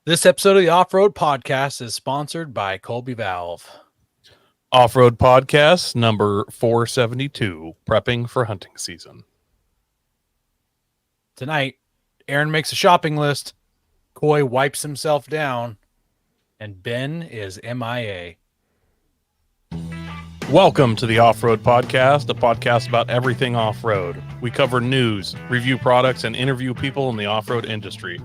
This episode of the Off-Road Podcast is sponsored by Colby Valve. Off-Road Podcast number 472, prepping for hunting season. Tonight, Aaron makes a shopping list, Coy wipes himself down, and Ben is MIA. Welcome to the Off-Road Podcast, a podcast about everything off-road. We cover news, review products, and interview people in the off-road industry.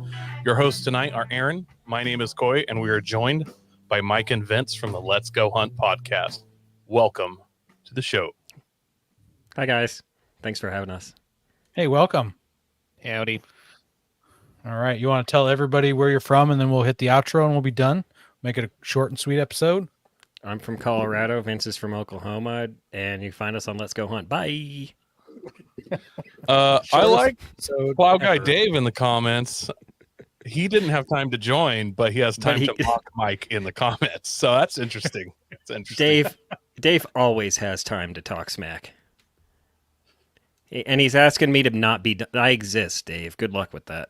Your hosts tonight are Aaron, my name is Coy, and we are joined by Mike and Vince from the Let's Go Hunt podcast. Welcome to the show. Hi, guys. Thanks for having us. Hey, welcome. Howdy. All right, you want to tell everybody where you're from, and then we'll hit the outro and we'll be done? Make it a short and sweet episode. I'm from Colorado. Vince is from Oklahoma, and you can find us on Let's Go Hunt. Bye. I like Plow Guy ever. Dave in the comments. He didn't have time to join, but he has time to mock Mike in the comments. So that's interesting. It's interesting. Dave always has time to talk smack. And he's asking me to not be... I exist, Dave. Good luck with that.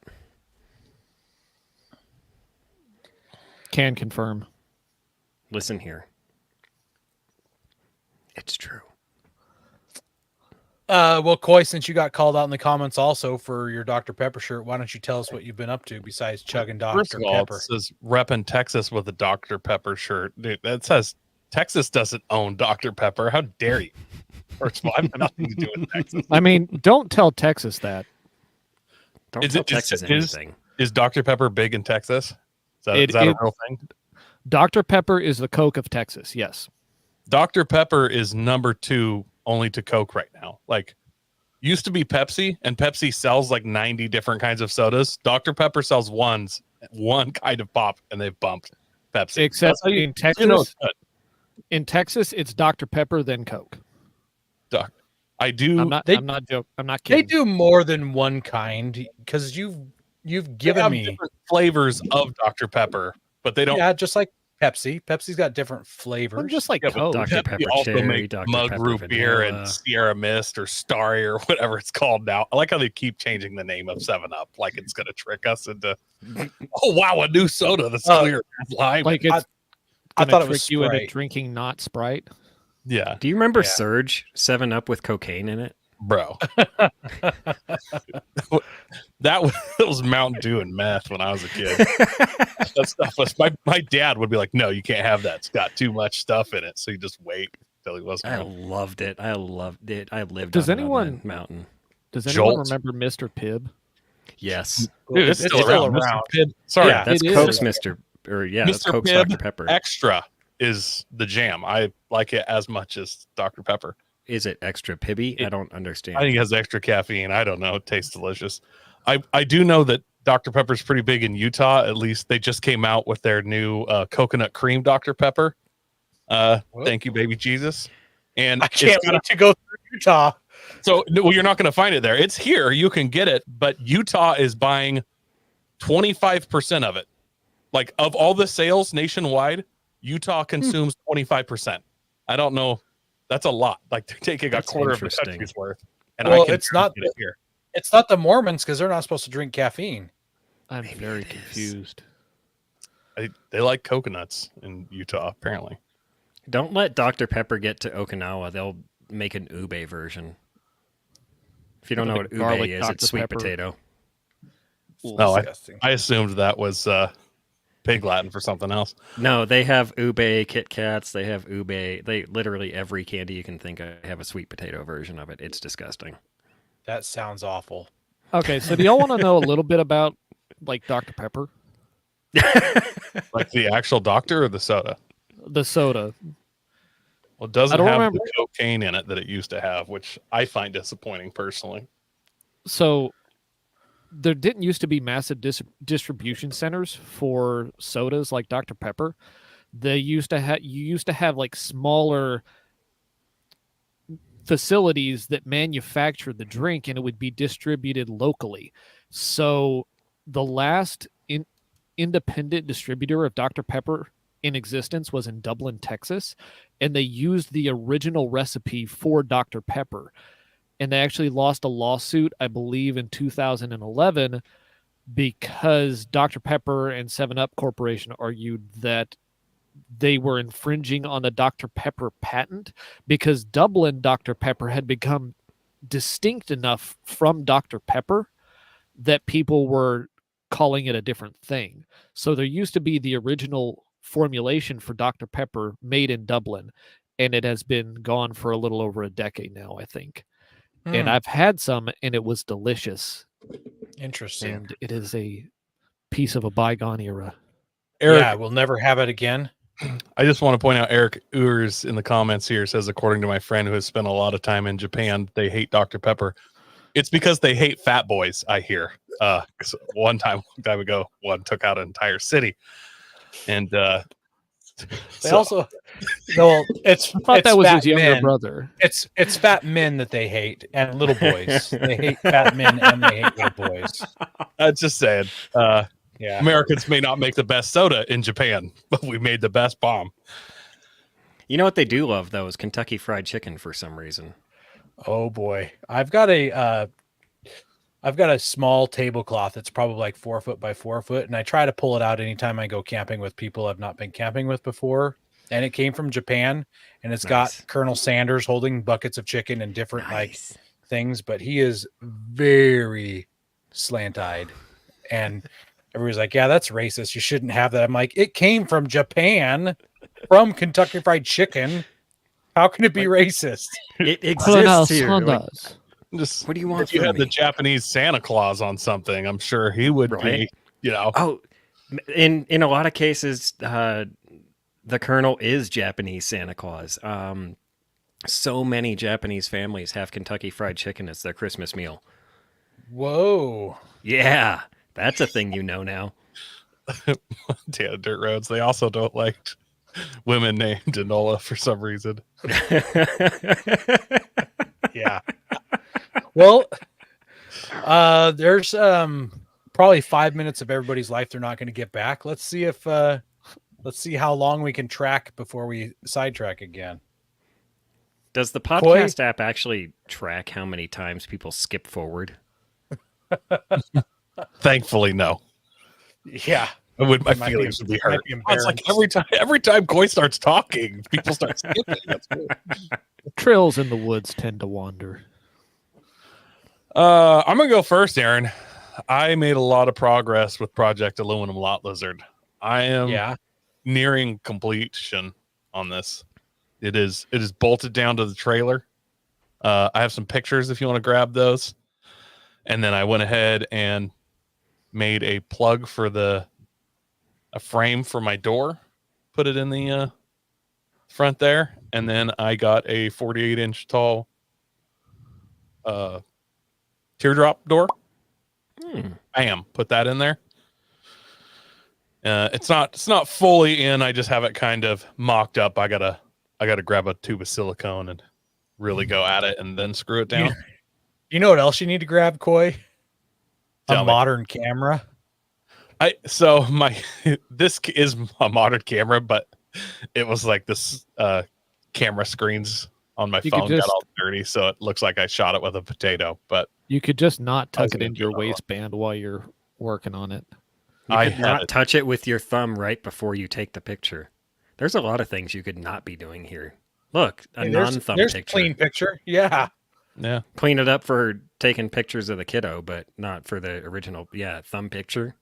Can confirm. Listen here. It's true. Well, Coy, since you got called out in the comments also for your Dr. Pepper shirt, why don't you tell us what you've been up to besides chugging First Dr. of all, Pepper? it says repping Texas with a Dr. Pepper shirt. Dude, that says Texas doesn't own Dr. Pepper. How dare you? First of all, I have nothing to do with Texas. I mean, don't tell Texas that. Don't Is tell it- Texas is- anything. Is Dr. Pepper big in Texas? Is that It- a it- real thing? Dr. Pepper is the Coke of Texas, yes. Dr. Pepper is number 2 only to Coke right now. Like, used to be Pepsi, and Pepsi sells like 90 different kinds of sodas. Dr. Pepper sells one kind of pop, and they've bumped Pepsi. Except That's how you- in Texas, you know it's good. in Texas, it's Dr. Pepper then Coke. I do. I'm not joking. I'm not They kidding. do more than one kind because you've They given have me different flavors of Dr. Pepper, but they don't. yeah, just like Pepsi. Pepsi's got different flavors. I'm just like Yeah, but Coke. Dr. Pepsi Pepper also Cherry, make Dr. Mug Pepper Root Beer Vanilla. and Sierra Mist or Starry or whatever it's called now. I like how they keep changing the name of 7-Up, like it's going to trick us into, oh wow, a new soda that's clear, lime. Like it's I gonna thought it trick was you into Sprite. drinking not Sprite. Yeah, Do you remember Yeah. Surge 7-Up with cocaine in it? bro. that was Mountain Dew and meth when I was a kid. That stuff was my dad would be like, no, you can't have that. It's got too much stuff in it. So you just wait till he wasn't. I loved it. I lived Does on it on anyone- that mountain. Does anyone Jolt. remember Mr. Pibb? Yes. Dude, it's still around. Mr. Pibb. Sorry, Yeah. That's It is. Coke's Mr. Or yeah, that's Mr. Coke's Pibb Dr. Pepper. Extra is the jam. I like it as much as Dr. Pepper. Is it extra pibby? I don't understand. I think it has extra caffeine. I don't know. It tastes delicious. I do know that Dr. Pepper's pretty big in Utah. At least they just came out with their new coconut cream Dr. Pepper. Thank you, baby Jesus. And I can't wait to go through Utah. so well, you're not going to find it there. It's here. You can get it, but Utah is buying 25% of it. Like of all the sales nationwide, Utah consumes 25%. I don't know. That's a lot. Like they're taking That's a quarter of the interesting. country's worth. And Well, I can it's not get it here. It's not the Mormons because they're not supposed to drink caffeine. I'm Maybe very it is. confused. They like coconuts in Utah, apparently. Don't let Dr. Pepper get to Okinawa. They'll make an ube version. If you don't know what ube Garlic is, Dr. it's sweet Pepper. potato. No, Disgusting. I assumed that was pig Latin for something else. No, they have ube Kit Kats. They have ube. They literally every candy you can think of have a sweet potato version of it. It's disgusting. That sounds awful. Okay, so do y'all want to know a little bit about like Dr. Pepper? Like the actual doctor or the soda? The soda. Well, it doesn't I don't have remember. the cocaine in it that it used to have, which I find disappointing personally. So there didn't used to be massive distribution centers for sodas like Dr. Pepper. They used to have you used to have like smaller facilities that manufactured the drink and it would be distributed locally. So the last independent distributor of Dr. Pepper in existence was in Dublin, Texas, and they used the original recipe for Dr. Pepper. And they actually lost a lawsuit, I believe, in 2011 because Dr. Pepper and 7-Up Corporation argued that they were infringing on the Dr. Pepper patent because Dublin Dr. Pepper had become distinct enough from Dr. Pepper that people were calling it a different thing. So there used to be the original formulation for Dr. Pepper made in Dublin, and it has been gone for a little over a decade now, I think. And I've had some, and it was delicious. Interesting. And it is a piece of a bygone era. Eric, Yeah, we'll never have it again. I just want to point out Eric Urs in the comments here says, according to my friend who has spent a lot of time in Japan, they hate Dr. Pepper. It's because they hate fat boys, I hear. 'Cause one time ago, one took out an entire city. And They also, well, I thought that was his younger men. brother. It's fat men that they hate and little boys. They hate fat men and they hate little boys. I'm just saying, Yeah. Americans may not make the best soda in Japan, but we made the best bomb. You know what they do love though is Kentucky Fried Chicken for some reason. Oh boy, I've got a small tablecloth that's probably like 4 foot by 4 foot, and I try to pull it out anytime I go camping with people I've not been camping with before. And it came from Japan, and it's Nice. got Colonel Sanders holding buckets of chicken and different Nice. like things, but he is very slant-eyed, and everybody's like, "Yeah, that's racist. You shouldn't have that." I'm like, "It came from Japan, from Kentucky Fried Chicken. How can it be racist?" It exists here. Like, Just what do you want if you from had the me? Japanese Santa Claus on something, I'm sure he would Right. be, Oh, in a lot of cases, the Colonel is Japanese Santa Claus. So many Japanese families have Kentucky Fried Chicken as their Christmas meal. Whoa. Yeah, that's a thing you know now. yeah, dirt roads. They also don't like women named Enola for some reason. Yeah. Well, there's probably 5 minutes of everybody's life they're not going to get back. Let's see how long we can track before we sidetrack again. Does the podcast app actually track how many times people skip forward? Thankfully, no. Yeah. My might feelings be- would be might hurt. be It's like every time Coy starts talking, people start skipping. That's cool. Trails in the woods tend to wander. I'm gonna go first, Aaron. I made a lot of progress with Project Aluminum Lot Lizard. I am nearing completion on this. It is bolted down to the trailer. I have some pictures if you want to grab those. And then I went ahead and made a plug for a frame for my door, put it in the front there, and then I got a 48-inch tall teardrop door. Bam, put that in there. It's not fully in. I just have it kind of mocked up. I gotta grab a tube of silicone and really go at it, and then screw it down. You know what else you need to grab, Coy? Tell A me. modern camera. This is a modern camera, but it was like this camera screens on my phone got all dirty, so it looks like I shot it with a potato. But you could just not tuck it gonna into do your another one. waistband while you're working on it. You I could had not it. touch it with your thumb right before you take the picture. There's a lot of things you could not be doing here. Look, a non-thumb There's picture. clean picture. Yeah. Yeah, Clean it up for taking pictures of the kiddo, but not for the original. Yeah, thumb picture.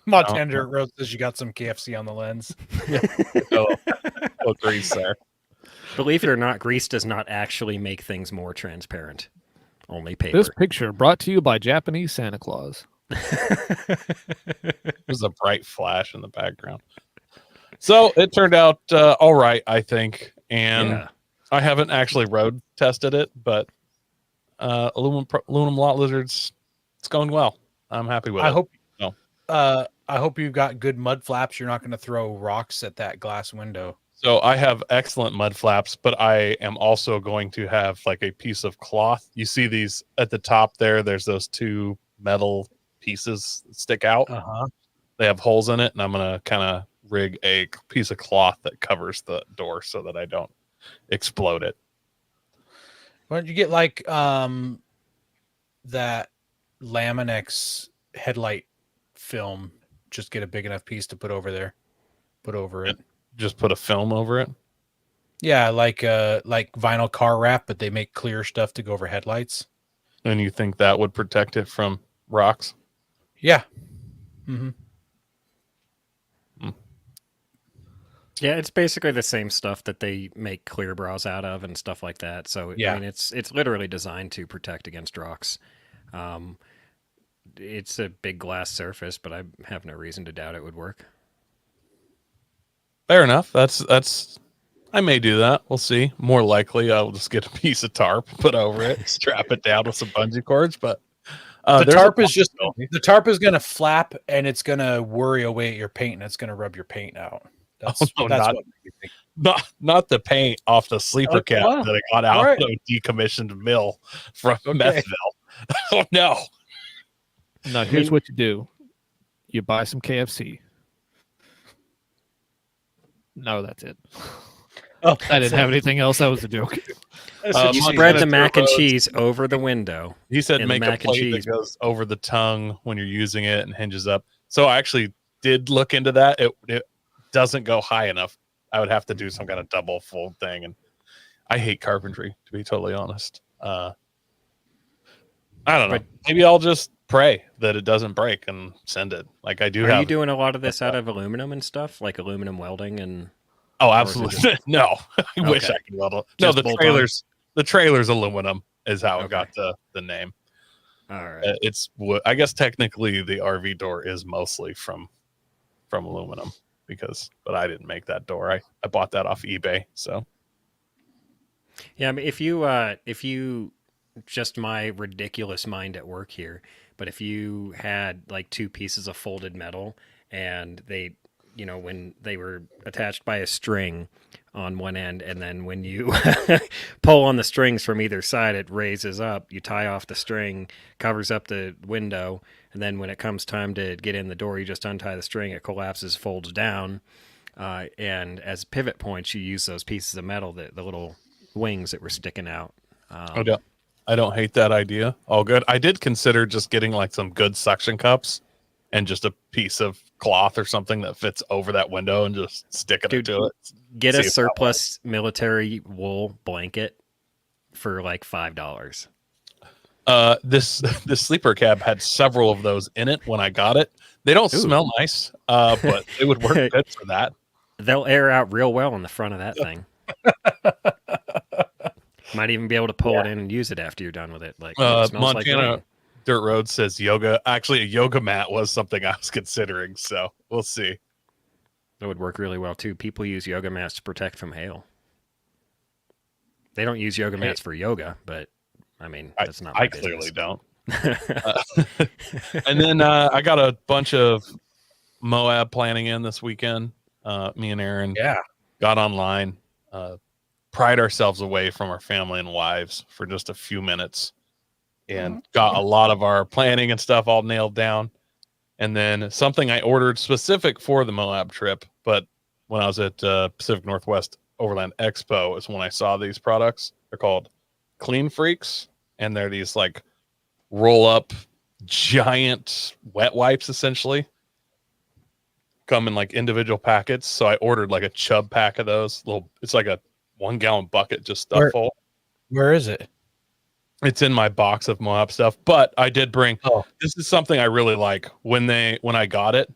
Montana Road says you got some KFC on the lens. oh, grease there. Believe it or not, grease does not actually make things more transparent. Only paper. This picture brought to you by Japanese Santa Claus. There's a bright flash in the background. So it turned out all right, I think. And Yeah. I haven't actually road tested it, but aluminum lot lizards, it's going well. I'm happy with it. I hope you've got good mud flaps. You're not going to throw rocks at that glass window. So I have excellent mud flaps, but I am also going to have like a piece of cloth. You see these at the top there. There's those two metal pieces that stick out. They have holes in it, and I'm going to kind of rig a piece of cloth that covers the door so that I don't explode it. Why don't you get like that Laminex headlight film. Just get a big enough piece to put over it. Just put a film over it. Yeah, like vinyl car wrap, but they make clear stuff to go over headlights. And you think that would protect it from rocks? Yeah. Mm-hmm. Yeah, it's basically the same stuff that they make clear bras out of and stuff like that. So Yeah. I mean, it's literally designed to protect against rocks. It's a big glass surface, but I have no reason to doubt it would work. Fair enough. That's. I may do that. We'll see. More likely, I'll just get a piece of tarp, put over it, strap it down with some bungee cords. But the tarp is going to flap and it's going to worry away at your paint and it's going to rub your paint out. That's what made me think. Not the paint off the sleeper cap wow. that I got out Right. of a decommissioned mill from Methville. Oh no! No, here's what you do: you buy some KFC. No, that's it. Oh, I didn't have anything else. That was a joke. You spread the mac and cheese over the window. He said and make the a mac and plate cheese. that goes over the tongue when you're using it and hinges up. So I actually did look into that. It doesn't go high enough. I would have to do some kind of double fold thing, and I hate carpentry, to be totally honest. I don't know. Maybe I'll just pray that it doesn't break and send it. Like I do. Are you doing a lot of this out of aluminum and stuff, like aluminum welding and? Oh, absolutely. No, I wish I could weld it. No, Just the trailer's aluminum is how it Okay. got the name. All right. It's wood. I guess technically the RV door is mostly from aluminum but I didn't make that door. I bought that off eBay. So Yeah, I mean, if you just my ridiculous mind at work here, but if you had like two pieces of folded metal and they, when they were attached by a string on one end, and then when you pull on the strings from either side, it raises up, you tie off the string, covers up the window, and then when it comes time to get in the door, you just untie the string, it collapses, folds down, and as pivot points, you use those pieces of metal, the little wings that were sticking out. I don't hate that idea. All good. I did consider just getting like some good suction cups and just a piece of cloth or something that fits over that window and just sticking it to it. Get See a if that surplus military wool blanket for like $5. This sleeper cab had several of those in it when I got it. They don't smell nice, but it would work good for that. They'll air out real well in the front of that thing. Might even be able to pull it in and use it after you're done with it. Like it smells Montana like Dirt Road says yoga. Actually, a yoga mat was something I was considering, so we'll see. that would work really well too. People use yoga mats to protect from hail. They don't use yoga mats for yoga, but I mean, that's not. I clearly don't. And then I got a bunch of Moab planning in this weekend. Me and Aaron got online, pried ourselves away from our family and wives for just a few minutes, and got a lot of our planning and stuff all nailed down. And then something I ordered specific for the Moab trip, but when I was at Pacific Northwest Overland Expo is when I saw these products. They're called Clean Freaks, and they're these like roll up giant wet wipes, essentially. Come in like individual packets. So I ordered like a chub pack of those. It's like a 1 gallon bucket just stuffed full. Where is it? It's in my box of Moab stuff, but I did bring. This is something I really like. When I got it,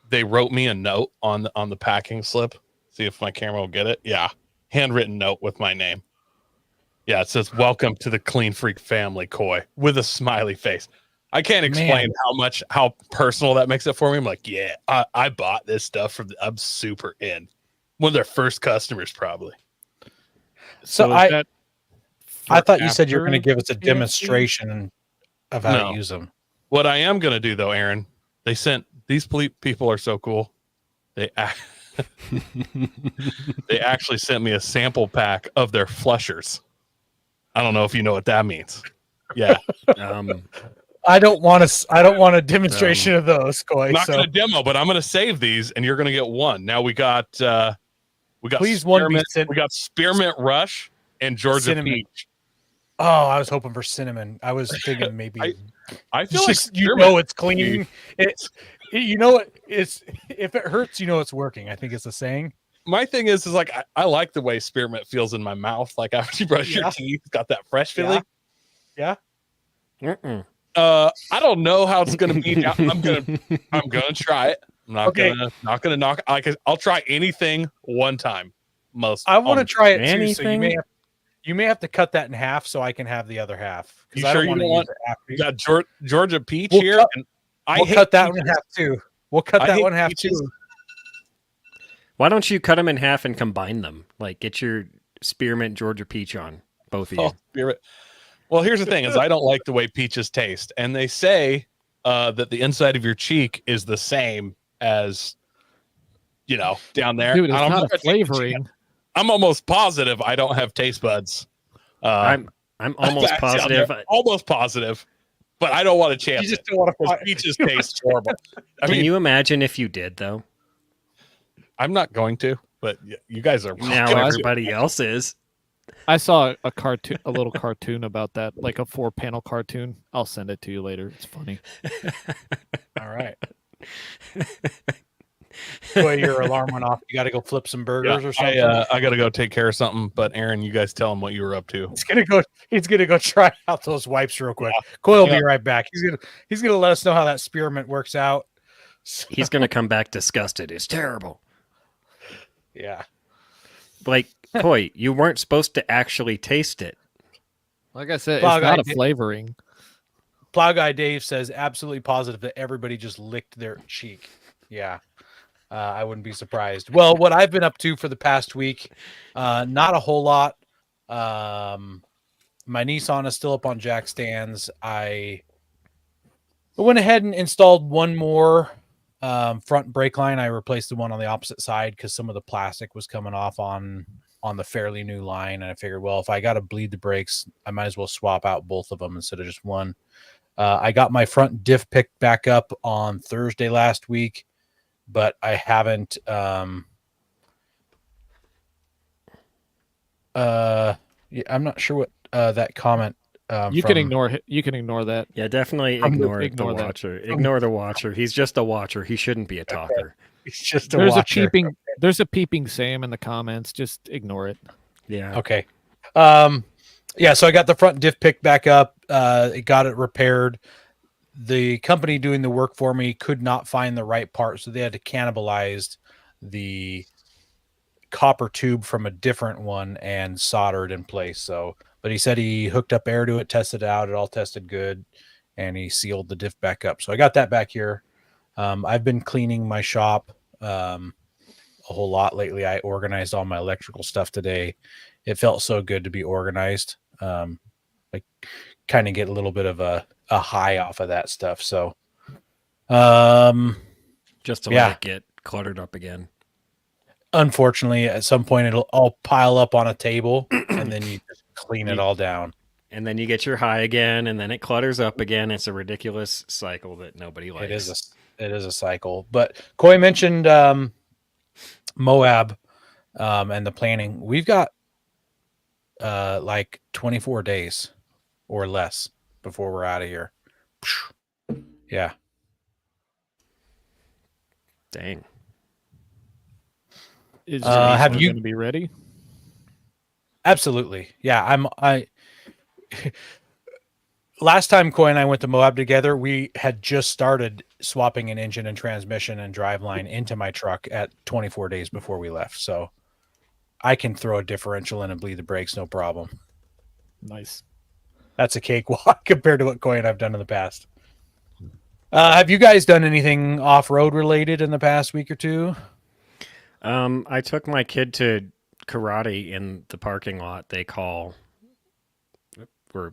they wrote me a note on the packing slip. See if my camera will get it. Yeah, handwritten note with my name. Yeah, it says "Welcome to the Clean Freak family, Coy," with a smiley face. I can't explain how personal that makes it for me. I'm like, yeah, I bought this stuff I'm super in. One of their first customers, probably. So I thought you said you were going to give us a KFC? demonstration of how to use them. What I am going to do, though, Aaron, they sent these people are so cool. They actually sent me a sample pack of their flushers. I don't know if you know what that means. Yeah. I don't want a demonstration of those, Coy. I'm not going to demo, but I'm going to save these, and you're going to get one. Now we got Please one we got Spearmint Rush and Georgia Cinnamon. Peach. Oh, I was hoping for cinnamon. I was thinking maybe I feel It's like just, you know it's clean. You know it's if it hurts, you know it's working. I think it's a saying. my thing is like I like the way spearmint feels in my mouth. Like after you brush your teeth, it's got that fresh feeling. Yeah. Mm-mm. I don't know how it's gonna be. I'm gonna try it. I'm not gonna knock. I'll try anything one time. I want to try it too. So Anything? you may have to cut that in half so I can have the other half. You I sure don't you don't want want? to use it after. You got Georgia peach We'll here, cut- and We'll hate cut that peaches. one in half too. We'll cut I that hate one in half peaches. too. Why don't you cut them in half and combine them? Like get your spearmint Georgia peach on both of you. Oh, spirit. Well, here's the thing: is I don't like the way peaches taste, and they say that the inside of your cheek is the same as down there. Dude, it's I'm not gonna a take a chance. flavoring. I'm almost positive I don't have taste buds. I'm almost That's down positive. there. Almost positive, but I don't want to chance You just it. don't want to Because fight. peaches taste horrible. I Can mean, you imagine if you did though? I'm not going to, but you guys are. Now welcome to. everybody else is. I saw a little cartoon about that, like a 4-panel cartoon. I'll send it to you later. It's funny. All right. Boy, your alarm went off. You got to go flip some burgers or something. I got to go take care of something. But Aaron, you guys tell him what you were up to. He's gonna go try out those wipes real quick. Coy will be right back. He's gonna let us know how that spearmint works out. He's gonna come back disgusted. It's terrible. Yeah. Like, Coy, you weren't supposed to actually taste it. Like I said, Well, it's not I a did- flavoring. Plow Guy Dave says absolutely positive that everybody just licked their cheek. Yeah. I wouldn't be surprised. Well, what I've been up to for the past week, not a whole lot. My Nissan is still up on jack stands. I went ahead and installed one more front brake line. I replaced the one on the opposite side because some of the plastic was coming off on the fairly new line. And I figured, well, if I got to bleed the brakes, I might as well swap out both of them instead of just one. I got my front diff picked back up on Thursday last week, but I haven't I'm not sure what that comment You can ignore that. Yeah, definitely Ignore ignore the that. watcher. Ignore the watcher. He's just a watcher. He shouldn't be a talker. It's just a There's watcher. there's a peeping Sam in the comments. Just ignore it. Yeah. Okay. Yeah, so I got the front diff picked back up. It got it repaired. The company doing the work for me could not find the right part, so they had to cannibalize the copper tube from a different one and solder it in place. So, but he said he hooked up air to it, tested it out, it all tested good, and he sealed the diff back up. So I got that back here. I've been cleaning my shop a whole lot lately. I organized all my electrical stuff today. It felt so good to be organized. Like kind of get a little bit of a high off of that stuff. So, Just to let it get cluttered up again. unfortunately, at some point it'll all pile up on a table and then you just clean it all down. And then you get your high again, and then it clutters up again. It's a ridiculous cycle that nobody likes. It is a cycle. But Coy mentioned Moab and the planning. We've got like 24 days or less before we're out of here. Yeah. Dang. Is have you- going to be ready? Absolutely. Yeah, I last time Coy and I went to Moab together, we had just started swapping an engine and transmission and driveline into my truck at 24 days before we left. So I can throw a differential in and bleed the brakes, no problem. Nice. That's a cakewalk compared to what Coy and I've done in the past. Have you guys done anything off-road related in the past week or two? I took my kid to karate in the parking lot. They call where,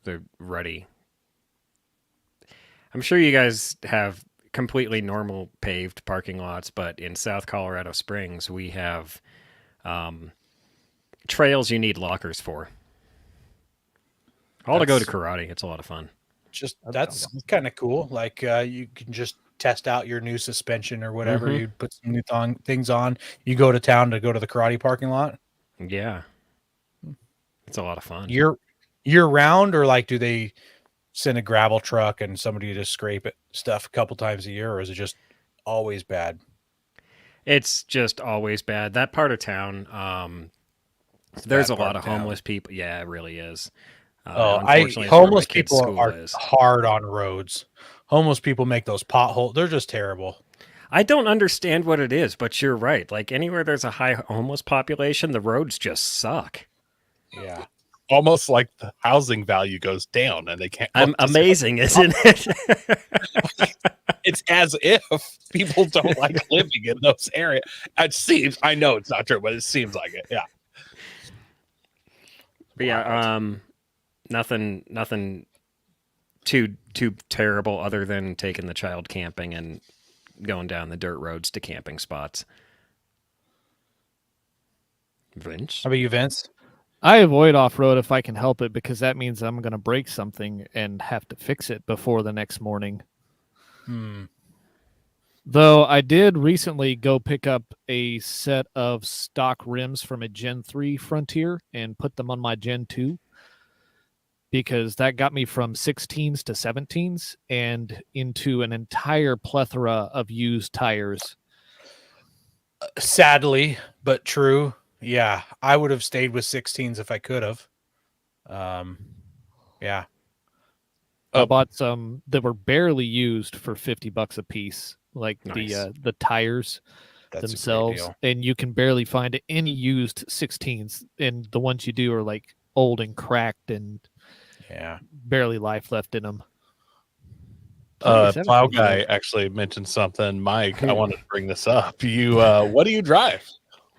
they're ready. I'm sure you guys have completely normal paved parking lots, but in South Colorado Springs, we have trails you need lockers for. All to go to karate. It's a lot of fun. Just that's kind of cool. Like you can just test out your new suspension or whatever. Mhm. You put some new things on. You go to town to go to the karate parking lot. Yeah. It's a lot of fun. Year round, or like do they send a gravel truck and somebody to scrape it stuff a couple times a year, or is it just always bad? It's just always bad. That part of town, there's a lot of town. homeless people. Yeah, it really is. Homeless it's where my kid's people school are is. hard on roads. Homeless people make those potholes. They're just terrible. I don't understand what it is, but you're right. Like anywhere there's a high homeless population, the roads just suck. Yeah. Almost like the housing value goes down and they can't. Amazing, isn't it? It's as if people don't like living in those areas. It seems. I know it's not true, but it seems like it. Yeah. But yeah, nothing too terrible other than taking the child camping and going down the dirt roads to camping spots. Vince? How about you, Vince? I avoid off-road if I can help it because that means I'm going to break something and have to fix it before the next morning. Though I did recently go pick up a set of stock rims from a Gen 3 Frontier and put them on my Gen 2 because that got me from 16s to 17s and into an entire plethora of used tires. Sadly, but true. Yeah, I would have stayed with 16s if I could have. Yeah. I bought some that were barely used for $50 a piece, like Nice. the tires That's a great themselves, deal. and you can barely find any used 16s, and the ones you do are like old and cracked and Yeah. barely life left in them. Plow guy actually mentioned something. Mike, I wanted to bring this up. You, what do you drive?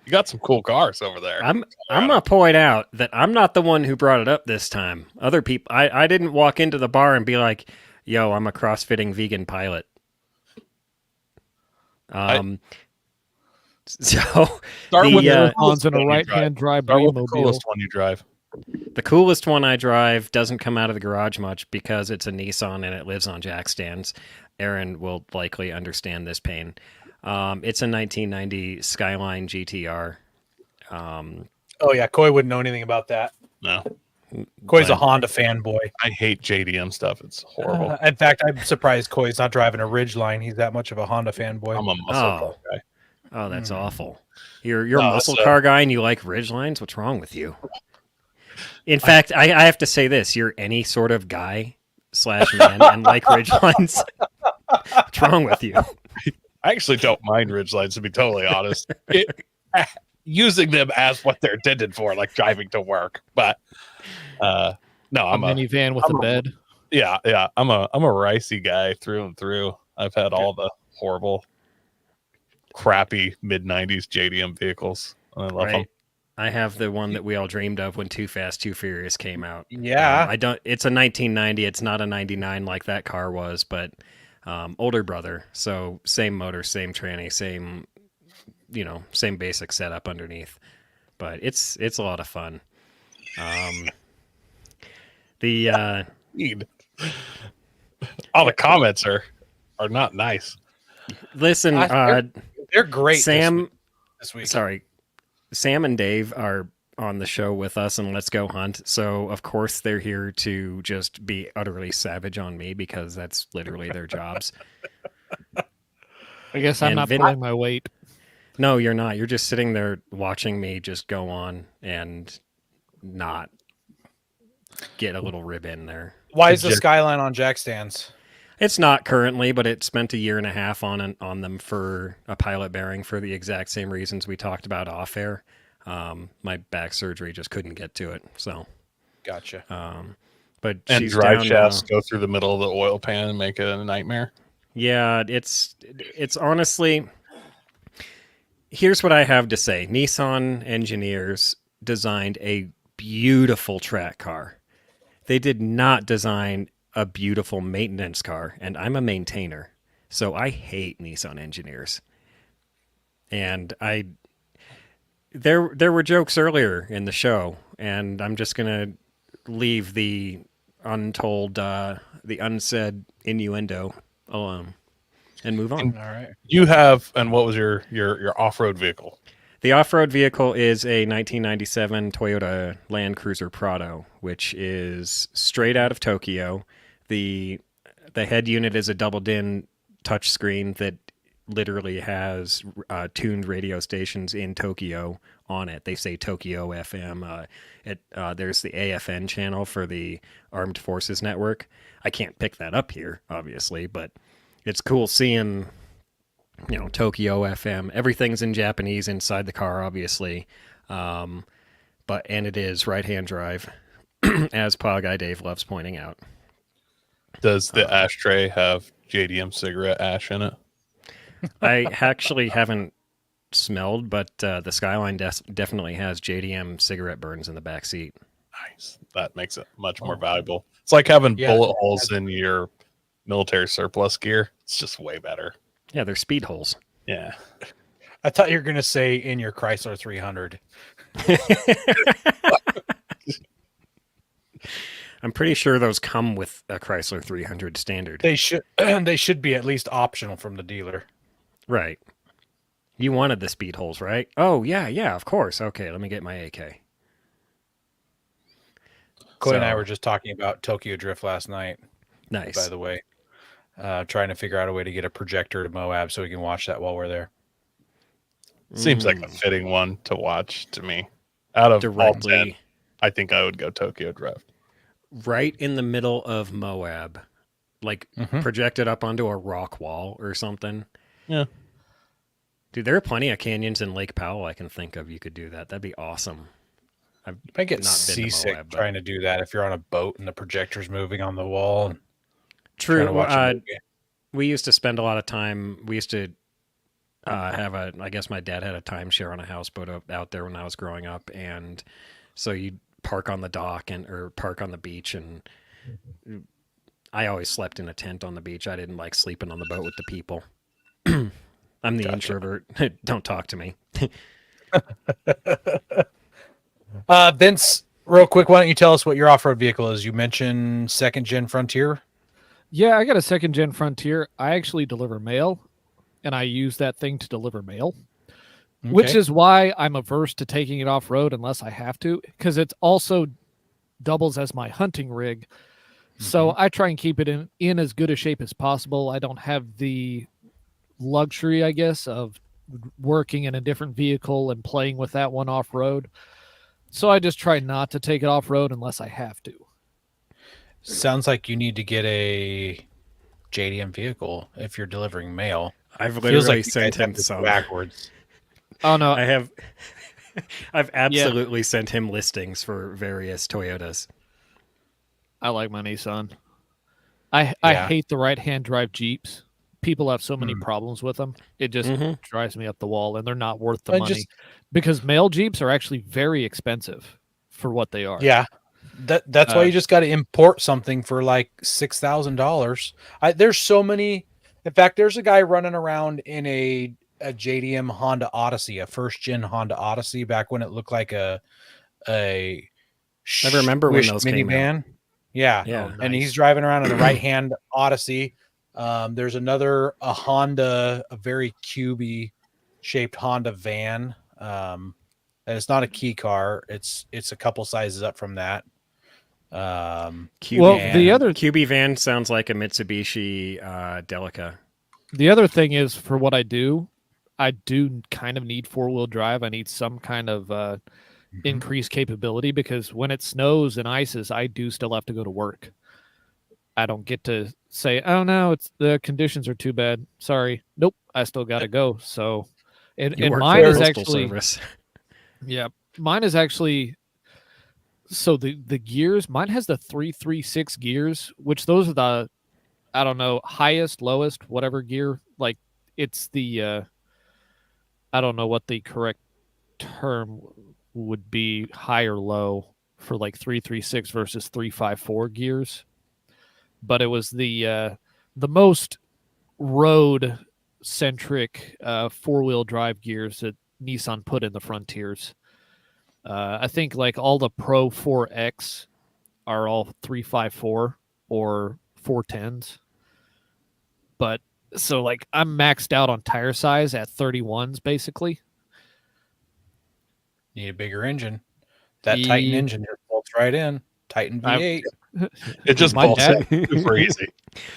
You got some cool cars over there. I'm gonna point out that I'm not the one who brought it up this time. Other people, I didn't walk into the bar and be like, "Yo, I'm a CrossFitting vegan pilot." So Start with the On's in a one you right-hand drive Start with the Mobile. coolest one you drive. the coolest one I drive doesn't come out of the garage much because it's a Nissan and it lives on jack stands. Aaron will likely understand this pain. It's a 1990 Skyline GTR. Oh yeah, Coy wouldn't know anything about that. No, Coy's a but- Honda fanboy. I hate JDM stuff. It's horrible. In fact, I'm surprised Coy's not driving a Ridgeline. He's that much of a Honda fanboy. I'm a muscle car guy. Oh, that's awful. You're a muscle so- car guy and you like Ridgelines? What's wrong with you? In fact, I have to say this. You're any sort of guy / man and like Ridgelines. What's wrong with you? I actually don't mind Ridgelines, to be totally honest. Using them as what they're intended for, like driving to work. But no, A minivan with a bed. yeah. I'm a ricey guy through and through. I've had all the horrible, crappy mid-90s JDM vehicles. I love them. Right. I have the one that we all dreamed of when Too Fast, Too Furious came out. Yeah. I don't. It's a 1990. It's not a 99 like that car was, but older brother. So same motor, same tranny, same same basic setup underneath. But it's a lot of fun. All the comments are not nice. Listen, They're great. Sam. This week. Sorry, Sam and Dave are on the show with us and Let's Go Hunt. So of course they're here to just be utterly savage on me because that's literally their jobs. I guess I'm And not Vin- pulling my weight. No, you're not. You're just sitting there watching me just go on and not get a little rib in there. Why is the Skyline on jack stands? It's not currently, but it spent a year and a half on them for a pilot bearing for the exact same reasons we talked about off air. My back surgery just couldn't get to it. So, Gotcha. but And she's drive down shafts now. go through the middle of the oil pan and make it a nightmare. Yeah, it's honestly. Here's what I have to say. Nissan engineers designed a beautiful track car. They did not design a beautiful maintenance car, and I'm a maintainer, so I hate Nissan engineers. And there were jokes earlier in the show, and I'm just gonna leave the unsaid innuendo alone and move on. All right. You have, and what was your off-road vehicle? The off-road vehicle is a 1997 Toyota Land Cruiser Prado, which is straight out of Tokyo. the head unit is a double din touchscreen that literally has tuned radio stations in Tokyo on it. They say Tokyo FM. There's the AFN channel for the Armed Forces Network. I can't pick that up here, obviously, but it's cool seeing, Tokyo FM. Everything's in Japanese inside the car, obviously. And it is right-hand drive, as Pod Guy Dave loves pointing out. Does the ashtray have JDM cigarette ash in it? I actually haven't smelled, but the Skyline definitely has JDM cigarette burns in the back seat. Nice. That makes it much more valuable. It's like having Yeah. bullet holes in your military surplus gear. It's just way better. Yeah, they're speed holes. Yeah. I thought you were going to say in your Chrysler 300. I'm pretty sure those come with a Chrysler 300 standard. They should be at least optional from the dealer. Right. You wanted the speed holes, right? Oh, yeah, of course. Okay, let me get my AK. Coy and I were just talking about Tokyo Drift last night, Nice. by the way. Trying to figure out a way to get a projector to Moab so we can watch that while we're there. Seems like a fitting one to watch to me. Out of all 10, I think I would go Tokyo Drift. Right in the middle of Moab, like projected up onto a rock wall or something. Yeah. Dude, there are plenty of canyons in Lake Powell I can think of. You could do that. That'd be awesome. You might get not been to seasick Moab, but- trying to do that if you're on a boat and the projector's moving on the wall. And trying True. to watch a movie. We used to spend a lot of time. We used to I guess my dad had a timeshare on a houseboat out there when I was growing up. And so you'd park on the dock or park on the beach. And I always slept in a tent on the beach. I didn't like sleeping on the boat with the people. I'm the introvert. Don't talk to me. Vince, real quick, why don't you tell us what your off-road vehicle is? You mentioned second-gen Frontier. Yeah, I got a second gen Frontier. I actually deliver mail, and I use that thing to deliver mail, which Okay. is why I'm averse to taking it off road unless I have to, because it also doubles as my hunting rig. So I try and keep it in as good a shape as possible. I don't have the luxury, I guess, of working in a different vehicle and playing with that one off road. So I just try not to take it off road unless I have to. Sounds like you need to get a JDM vehicle if you're delivering mail. I've Feels literally like you sent guys have him this some. backwards. Oh no, I have. I've absolutely sent him listings for various Toyotas. I like my Nissan. I Yeah. hate the right-hand drive Jeeps. People have so many problems with them. It just drives me up the wall, and they're not worth the I money just- because mail Jeeps are actually very expensive for what they are. Yeah. That's why you just got to import something for like $6,000. There's so many. In fact, there's a guy running around in a JDM Honda Odyssey, a first gen Honda Odyssey, back when it looked like a I remember when Swish those came out. minivan. Yeah, Yeah. and he's driving around in a right hand Odyssey. There's a Honda, a very cubey shaped Honda van. And it's not a key car. It's a couple sizes up from that. QB van sounds like a Mitsubishi Delica. The other thing is, for what I do kind of need four-wheel drive. I need some kind of increased capability because when it snows and ices, I do still have to go to work. I don't get to say, "Oh no, the conditions are too bad. Sorry." Nope, I still got to go. So, and You work for mine the is Postal actually Service. Yeah, mine is actually. So the gears, mine has the 336 gears, which those are the, I don't know, highest, lowest, whatever gear. Like it's the, I don't know what the correct term would be, high or low for like 336 versus 354 gears. But it was the most road centric four-wheel drive gears that Nissan put in the Frontiers. I think like all the Pro 4X are all 354 or 410s. But so like I'm maxed out on tire size at 31s basically. Need a bigger engine. That Titan engine just bolts right in. Titan V8. It just My falls dad- super easy.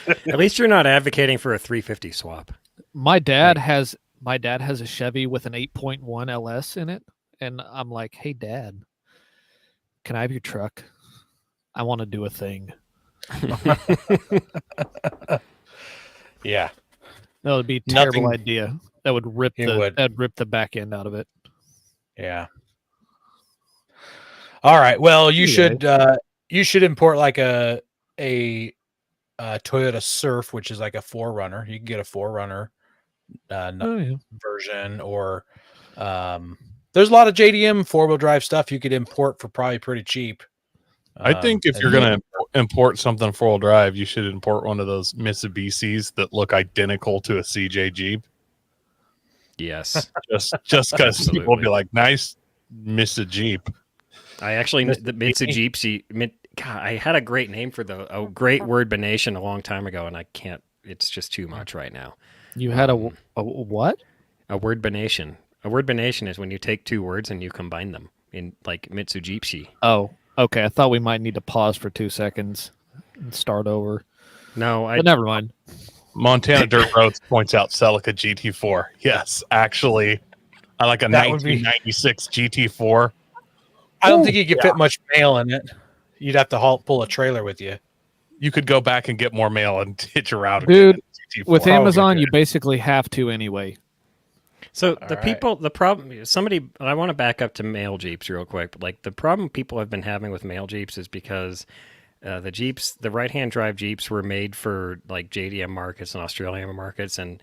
At least you're not advocating for a 350 swap. My dad has a Chevy with an 8.1 LS in it, and I'm like, "Hey, Dad, can I have your truck? I want to do a thing." Yeah, That would be a terrible Nothing- idea. That would rip It would. that'd rip the back end out of it. yeah. All right. Well, you Anyway. should import like a Toyota Surf, which is like a 4Runner. You can get a 4Runner Oh yeah. version, or there's a lot of JDM 4-wheel drive stuff you could import for probably pretty cheap. I think if and you're then- going to import something 4-wheel drive, you should import one of those Mitsubishis that look identical to a CJ Jeep. Yes. Just because people will be Absolutely. like, nice Mr. Jeep. I actually, the Mitsubishi, God, I had a great name for a great word combination a long time ago, and I can't, it's just too much right now. You had a what? A word combination. A word combination is when you take two words and you combine them in like Mitsubishi. Oh, okay. I thought we might need to pause for 2 seconds and start over. No, But never mind. Montana Dirt Roads points out Celica GT4. Yes, actually, I like a That would be- 1996 GT4. I don't think you could fit much mail in it. You'd have to pull a trailer with you. You could go back and get more mail and hitch a route. Dude, GT4. With Probably Amazon, good. you basically have to anyway. So All the right. people, the problem, somebody, I want to back up to male Jeeps real quick. But like the problem people have been having with male Jeeps is because the Jeeps, the right-hand drive Jeeps were made for like JDM markets and Australian markets. And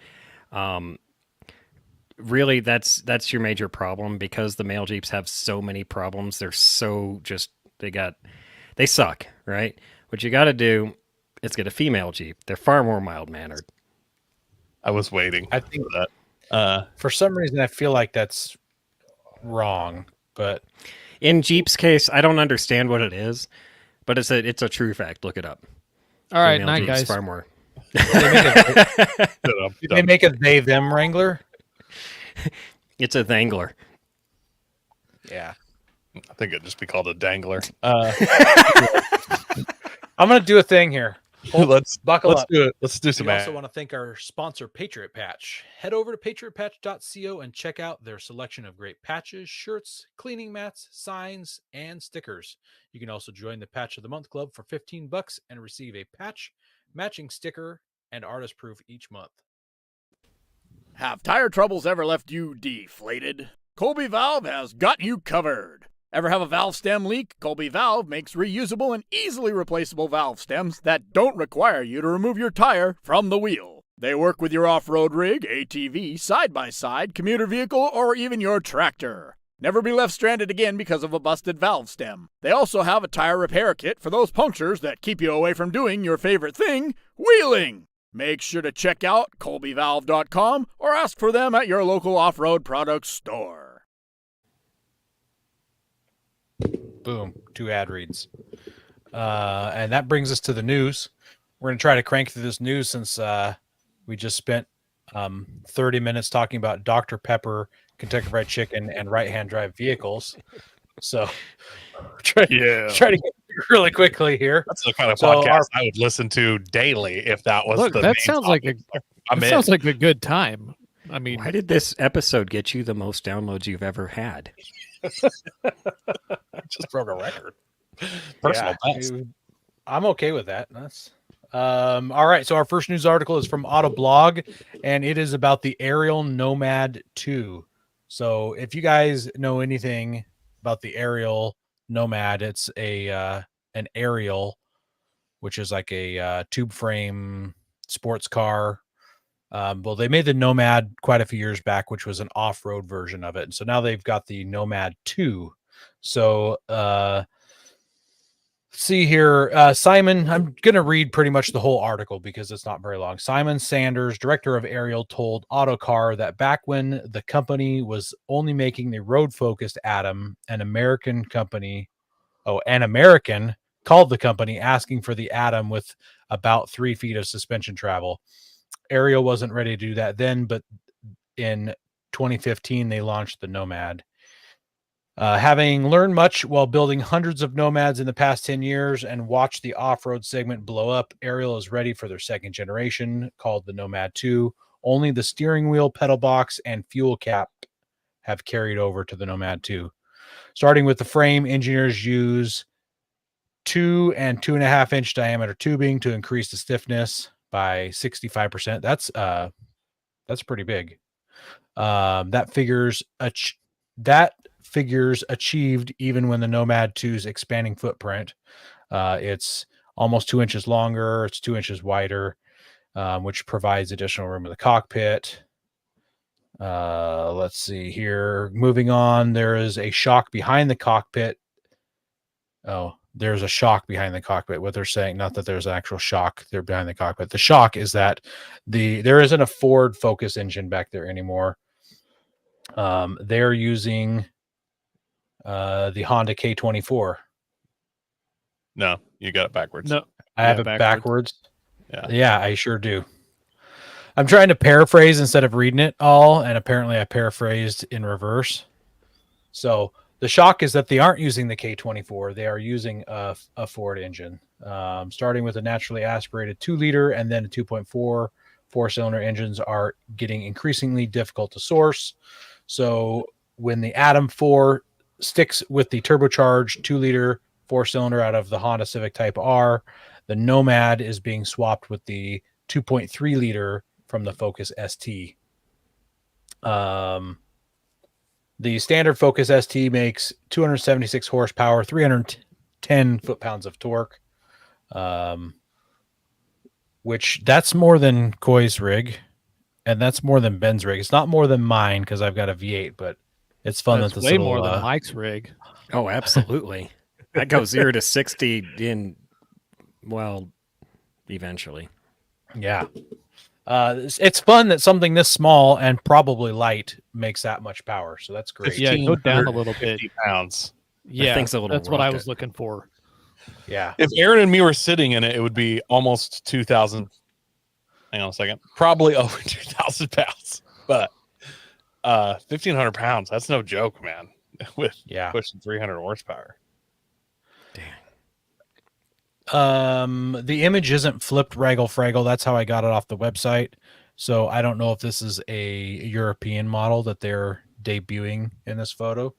really that's your major problem because the male Jeeps have so many problems. They're so just, they suck, right? What you got to do is get a female Jeep. They're far more mild-mannered. I was waiting I think for that. for some reason I feel like that's wrong, but In Jeep's case, I don't understand what it is, but it's a true fact. Look it up. All right, Female night, Jeeps guys. far more. did they make a they them Wrangler? It's a Wrangler. Yeah. I think it'd just be called a dangler. I'm gonna do a thing here. Let's Buckle up. do it. Let's do some We also ad. want to thank our sponsor, Patriot Patch. Head over to patriotpatch.co and check out their selection of great patches, shirts, cleaning mats, signs, and stickers. You can also join the Patch of the Month Club for $15 and receive a patch, matching sticker, and artist proof each month. Have tire troubles ever left you deflated? Colby Valve has got you covered. Ever have a valve stem leak? Colby Valve makes reusable and easily replaceable valve stems that don't require you to remove your tire from the wheel. They work with your off-road rig, ATV, side-by-side, commuter vehicle, or even your tractor. Never be left stranded again because of a busted valve stem. They also have a tire repair kit for those punctures that keep you away from doing your favorite thing, wheeling. Make sure to check out colbyvalve.com or ask for them at your local off-road products store. Boom, 2 ad reads. And that brings us to the news. We're going to try to crank through this news since we just spent 30 minutes talking about Dr. Pepper, Kentucky Fried Chicken, and right-hand drive vehicles. So try to get through really quickly here. That's the kind of So podcast I would listen to daily if that was Look, the that main sounds like topic. a I'm that in. sounds like a good time. I mean, Why did this episode get you the most downloads you've ever had? Just broke a record. Personal best. I'm okay with that. That's all right. So our first news article is from Autoblog, and it is about the Aerial Nomad 2. So if you guys know anything about the Aerial Nomad, it's an Aerial, which is like a tube frame sports car. Well, they made the Nomad quite a few years back, which was an off-road version of it. And so now they've got the Nomad 2. So see here, Simon, I'm going to read pretty much the whole article because it's not very long. Simon Sanders, director of Aerial, told Autocar that back when the company was only making the road-focused Atom, an American called the company asking for the Atom with about 3 feet of suspension travel. Aerial wasn't ready to do that then, but in 2015 they launched the Nomad. Having learned much while building hundreds of Nomads in the past 10 years and watched the off-road segment blow up, Ariel is ready for their second generation called the Nomad 2. Only the steering wheel, pedal box, and fuel cap have carried over to the Nomad 2. Starting with the frame, engineers use 2 and 2.5 inch diameter tubing to increase the stiffness by 65%. That's pretty big. That figures achieved even when the Nomad 2's expanding footprint. It's almost 2 inches longer. It's 2 inches wider, which provides additional room in the cockpit. Let's see here. Moving on, there is a shock behind the cockpit. Oh, there's a shock behind the cockpit. What they're saying, not that there's an actual shock there behind the cockpit. The shock is that there isn't a Ford Focus engine back there anymore. They're using the Honda K24. No, you got it backwards. No, I have it backwards. Yeah, I sure do. I'm trying to paraphrase instead of reading it all, and apparently I paraphrased in reverse. So the shock is that they aren't using the K24. They are using a Ford engine, starting with a naturally aspirated 2-liter and then a 2.4 four-cylinder engines are getting increasingly difficult to source. So when the Atom 4 sticks with the turbocharged 2-liter four-cylinder out of the Honda Civic Type R, the Nomad is being swapped with the 2.3-liter from the Focus ST. The standard Focus ST makes 276 horsepower, 310 foot-pounds of torque, which that's more than Coy's rig, and that's more than Ben's rig. It's not more than mine because I've got a V8, but it's fun That's that this way little, more than Mike's rig. Oh, absolutely. That goes 0 to 60 in, well, eventually. Yeah. It's fun that something this small and probably light makes that much power. So that's great. Yeah, go down a little bit. 50 pounds. Yeah, thing's a little that's what I rocket. was looking for. Yeah. If Aaron and me were sitting in it, it would be almost 2,000. Hang on a second. Probably over 2,000 pounds. But 1,500 pounds, that's no joke, man. With pushing 300 horsepower. The image isn't flipped raggle fraggle. That's how I got it off the website. So I don't know if this is a European model that they're debuting in this photo.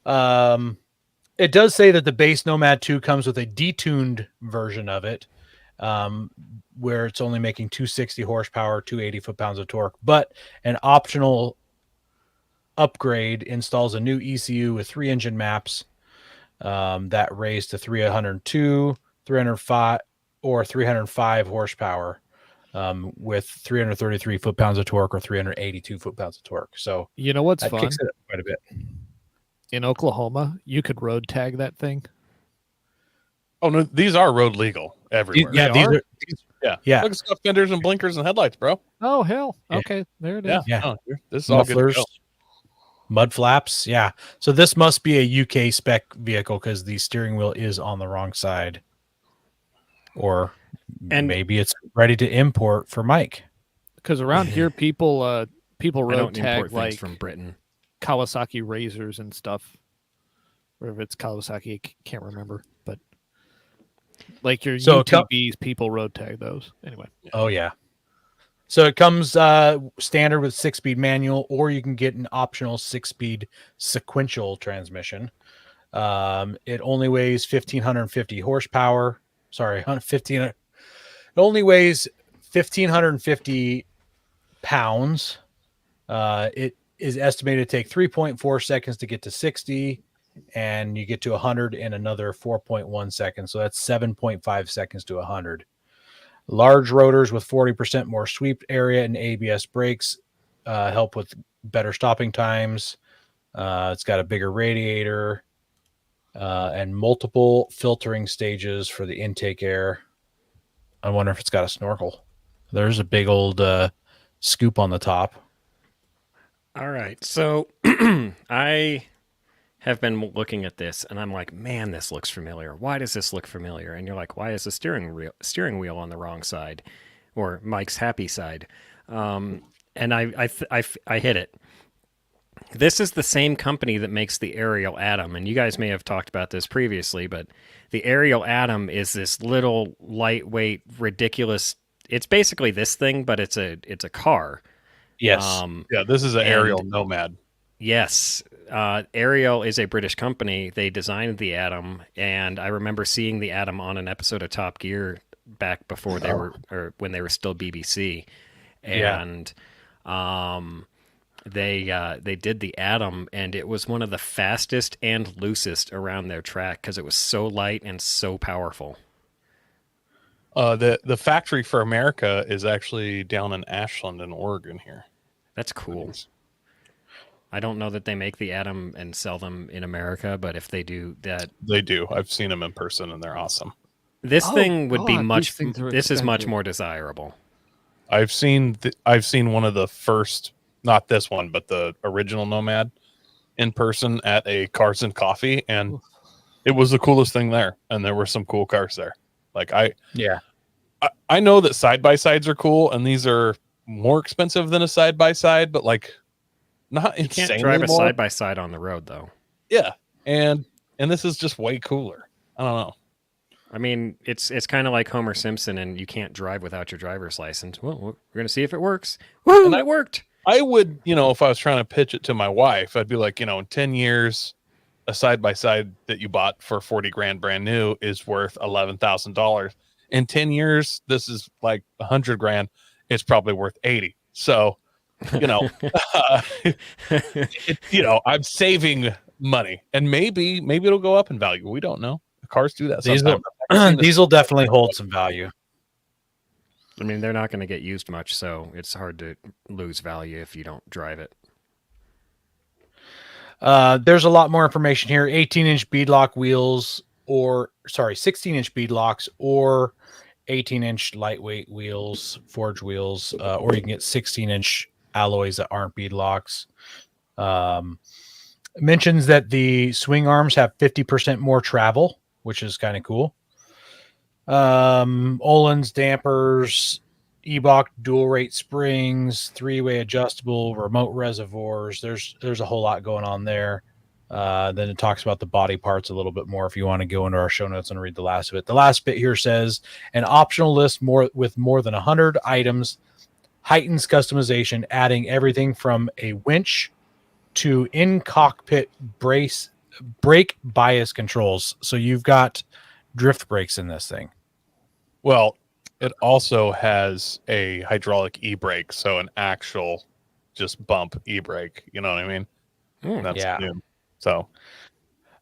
It does say that the base Nomad 2 comes with a detuned version of it, where it's only making 260 horsepower, 280 foot-pounds of torque, but an optional upgrade installs a new ECU with 3 engine maps that raise to 302, 305, or 305 horsepower with 333 foot-pounds of torque or 382 foot-pounds of torque. So you know what's that fun? kicks it up quite a bit. In Oklahoma, you could road tag that thing. Oh no, these are road legal everywhere. Yeah. Look at stuff, fenders and blinkers and headlights, bro. Oh hell. Yeah. Okay, there it is. Yeah. Yeah. No, this is all good to Mufflers, go. mud flaps. Yeah. So this must be a UK spec vehicle because the steering wheel is on the wrong side. Or maybe it's ready to import for Mike. Because around here, people I road don't import tag things like from Britain. Kawasaki Razors and stuff. Or if it's Kawasaki, I can't remember. But like your UTVs, people road tag those. Anyway. Oh, yeah. So it comes standard with 6-speed manual, or you can get an optional 6-speed sequential transmission. It only weighs 1,550 horsepower. Sorry, 15. It only weighs 1,550 pounds. It is estimated to take 3.4 seconds to get to 60, and you get to 100 in another 4.1 seconds. So that's 7.5 seconds to 100. Large rotors with 40% more sweep area and ABS brakes help with better stopping times. It's got a bigger radiator and multiple filtering stages for the intake air. I wonder if it's got a snorkel. There's a big old scoop on the top. All right. So I have been looking at this and I'm like, man, this looks familiar. Why does this look familiar? And you're like, why is the steering wheel on the wrong side, or Mike's happy side? And I hit it. This is the same company that makes the Ariel Atom, and you guys may have talked about this previously, but the Ariel Atom is this little lightweight, ridiculous. It's basically this thing, but it's a car. Yes. Yeah, this is an and- aerial nomad. Yes, Ariel is a British company. They designed the Atom, and I remember seeing the Atom on an episode of Top Gear back before they were, or when they were still BBC, Yeah. and they did the Atom, and it was one of the fastest and loosest around their track because it was so light and so powerful. The factory for America is actually down in Ashland in Oregon here. That's cool. I don't know that they make the Atom and sell them in America, but if they do that, They do. I've seen them in person and they're awesome. this Oh, thing would be God, much. these things are This is much expensive. more desirable. I've seen one of the first, not this one, but the original Nomad in person at a Cars and Coffee, and it was the coolest thing there. And there were some cool cars there. Like Yeah. I know that side by sides are cool, and these are more expensive than a side by side, but like not You insanely can't drive a more. side by side on the road, though. Yeah, and this is just way cooler. I don't know. I mean, it's kind of like Homer Simpson, and you can't drive without your driver's license. Well, we're gonna see if it works. Woo! And It worked. I would, if I was trying to pitch it to my wife, I'd be like, in 10 years, a side by side that you bought for 40 grand brand new is worth $11,000. In 10 years, this is like 100 grand. It's probably worth 80. So, I'm saving money, and maybe it'll go up in value. We don't know. Cars do that. These sometimes. these will definitely hold some value. I mean, they're not going to get used much, so it's hard to lose value if you don't drive it. There's a lot more information here. 18-inch beadlock wheels, 16-inch beadlocks, or 18-inch lightweight wheels, forged wheels, or you can get 16-inch alloys that aren't beadlocks. Mentions that the swing arms have 50% more travel, which is kind of cool. Olin's dampers, Ebach dual rate springs, 3-way adjustable, remote reservoirs. There's a whole lot going on there. Then it talks about the body parts a little bit more if you want to go into our show notes and read the last of it. The last bit here says an optional list with more than 100 items heightens customization, adding everything from a winch to in-cockpit brake bias controls. So you've got drift brakes in this thing. Well, it also has a hydraulic e-brake, so an actual just bump e-brake. You know what I mean? That's Yeah. new. So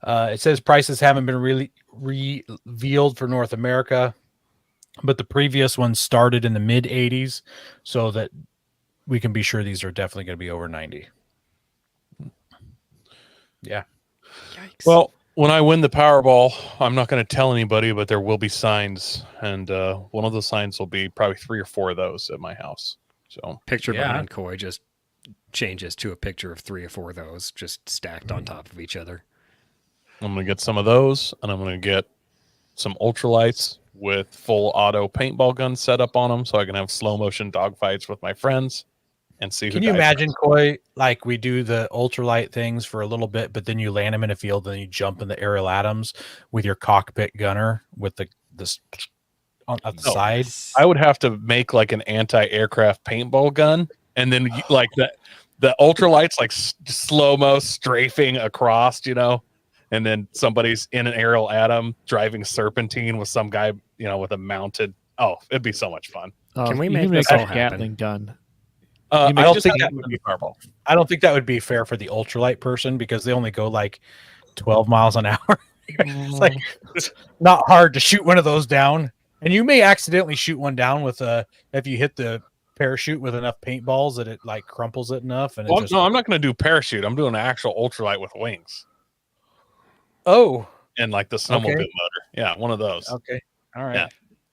it says prices haven't been really revealed for North America, but the previous one started in the mid 80s, so that we can be sure these are definitely going to be over 90. Yeah. Yikes. well, when I win the Powerball, I'm not going to tell anybody, but there will be signs, and one of the signs will be probably 3 or 4 of those at my house. So Picture Yeah. behind Coy just changes to a picture of 3 or 4 of those just stacked on top of each other. I'm going to get some of those, and I'm going to get some ultralights with full auto paintball guns set up on them, so I can have slow motion dogfights with my friends and see. Can you imagine, Coy, like we do the ultralight things for a little bit, but then you land them in a field, and then you jump in the aerial atoms with your cockpit gunner with this on at the Oh. side? I would have to make like an anti-aircraft paintball gun, and then like the ultralights like slow mo strafing across, and then somebody's in an aerial atom driving serpentine with some guy, with a mounted. Oh, it'd be so much fun. Can we You make make this a all happen? Gatling gun? I You make don't just think a- that would be Powerball. I don't think that would be fair for the ultralight person because they only go like 12 miles an hour. It's not hard to shoot one of those down, and you may accidentally shoot one down with if you hit the parachute with enough paintballs that it like crumples it enough. And Well, it just, no, I'm not going to do parachute. I'm doing an actual ultralight with wings oh, and like the snowmobile Okay. motor. Yeah, one of those. okay, all right. Yeah.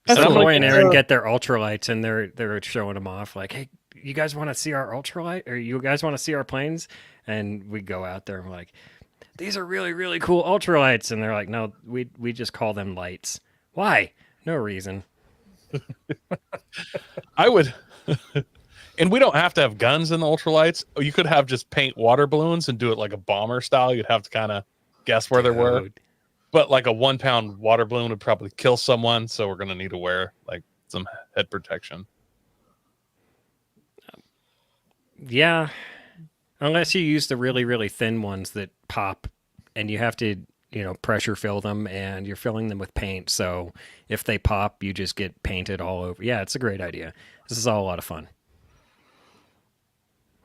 So And I'm Coy like, and Aaron get their ultralights, and they're showing them off. Like, hey, you guys want to see our ultralight, or you guys want to see our planes? And we go out there and we're like, these are really, really cool ultralights. And they're like, no, we just call them lights. Why? No reason. I would. And we don't have to have guns in the ultralights. You could have just paint water balloons and do it like a bomber style. You'd have to kind of guess where they were. Dude. But like a 1 pound water balloon would probably kill someone. So we're going to need to wear like some head protection. Yeah. Unless you use the really, really thin ones that pop and you have to, pressure fill them and you're filling them with paint. So if they pop, you just get painted all over. Yeah, it's a great idea. This is all a lot of fun.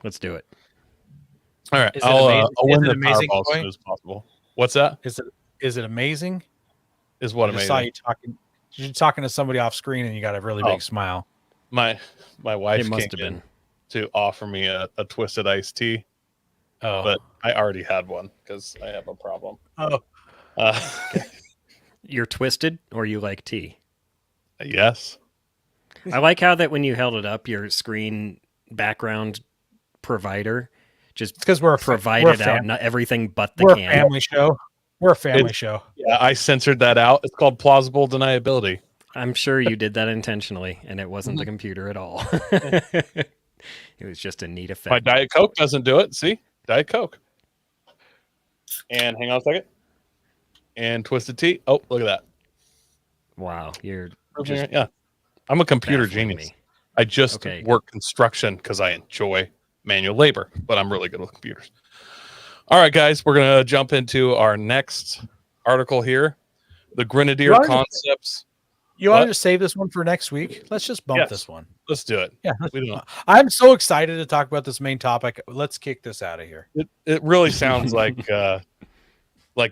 Let's do it. All right. Is it I'll amazing- win is it the amazing, Powerball as Coy? soon as possible. What's that? Is it amazing? Is what I just amazing? saw you're talking to somebody off screen and you got a really Oh. big smile. My wife It must came have in been. to offer me a twisted iced tea, Oh, but I already had one because I have a problem. oh, You're twisted or you like tea? Yes. I like how that when you held it up, your screen background provider just it's because we're provided we're out not everything but the we're a can. family show. We're a family show. Yeah, I censored that out. It's called plausible deniability. I'm sure you did that intentionally, and it wasn't the computer at all. It was just a neat effect. My Diet Coke doesn't do it. See? Diet Coke. And hang on a second. And twisted tea. Oh, look at that. Wow, you're just Yeah. I'm a computer baffling genius. me. I just Okay. work construction because I enjoy manual labor, but I'm really good with computers. All right, guys, we're going to jump into our next article here. The Grenadier You wanted to- Concepts. You want What? to just save this one for next week? Let's just bump Yes. this one. Let's do it. Yeah. We don't. I'm so excited to talk about this main topic. Let's kick this out of here. It really sounds like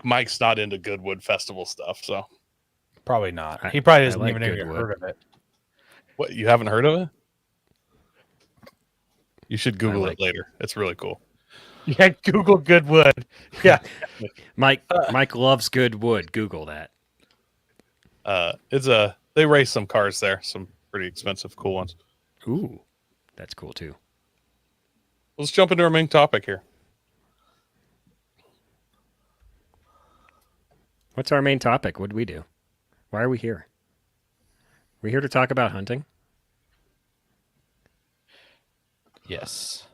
Mike's not into Goodwood Festival stuff. So Probably not. I- He probably I hasn't like even ever Goodwood. heard of it. what, you haven't heard of it? You should Google like it later. It's really cool. Yeah, Google Goodwood. Yeah. Mike loves good wood. Google that. They race some cars there, some pretty expensive, cool ones. Ooh, that's cool too. Let's jump into our main topic here. What's our main topic? What do we do? Why are we here? We're here to talk about hunting. Yes.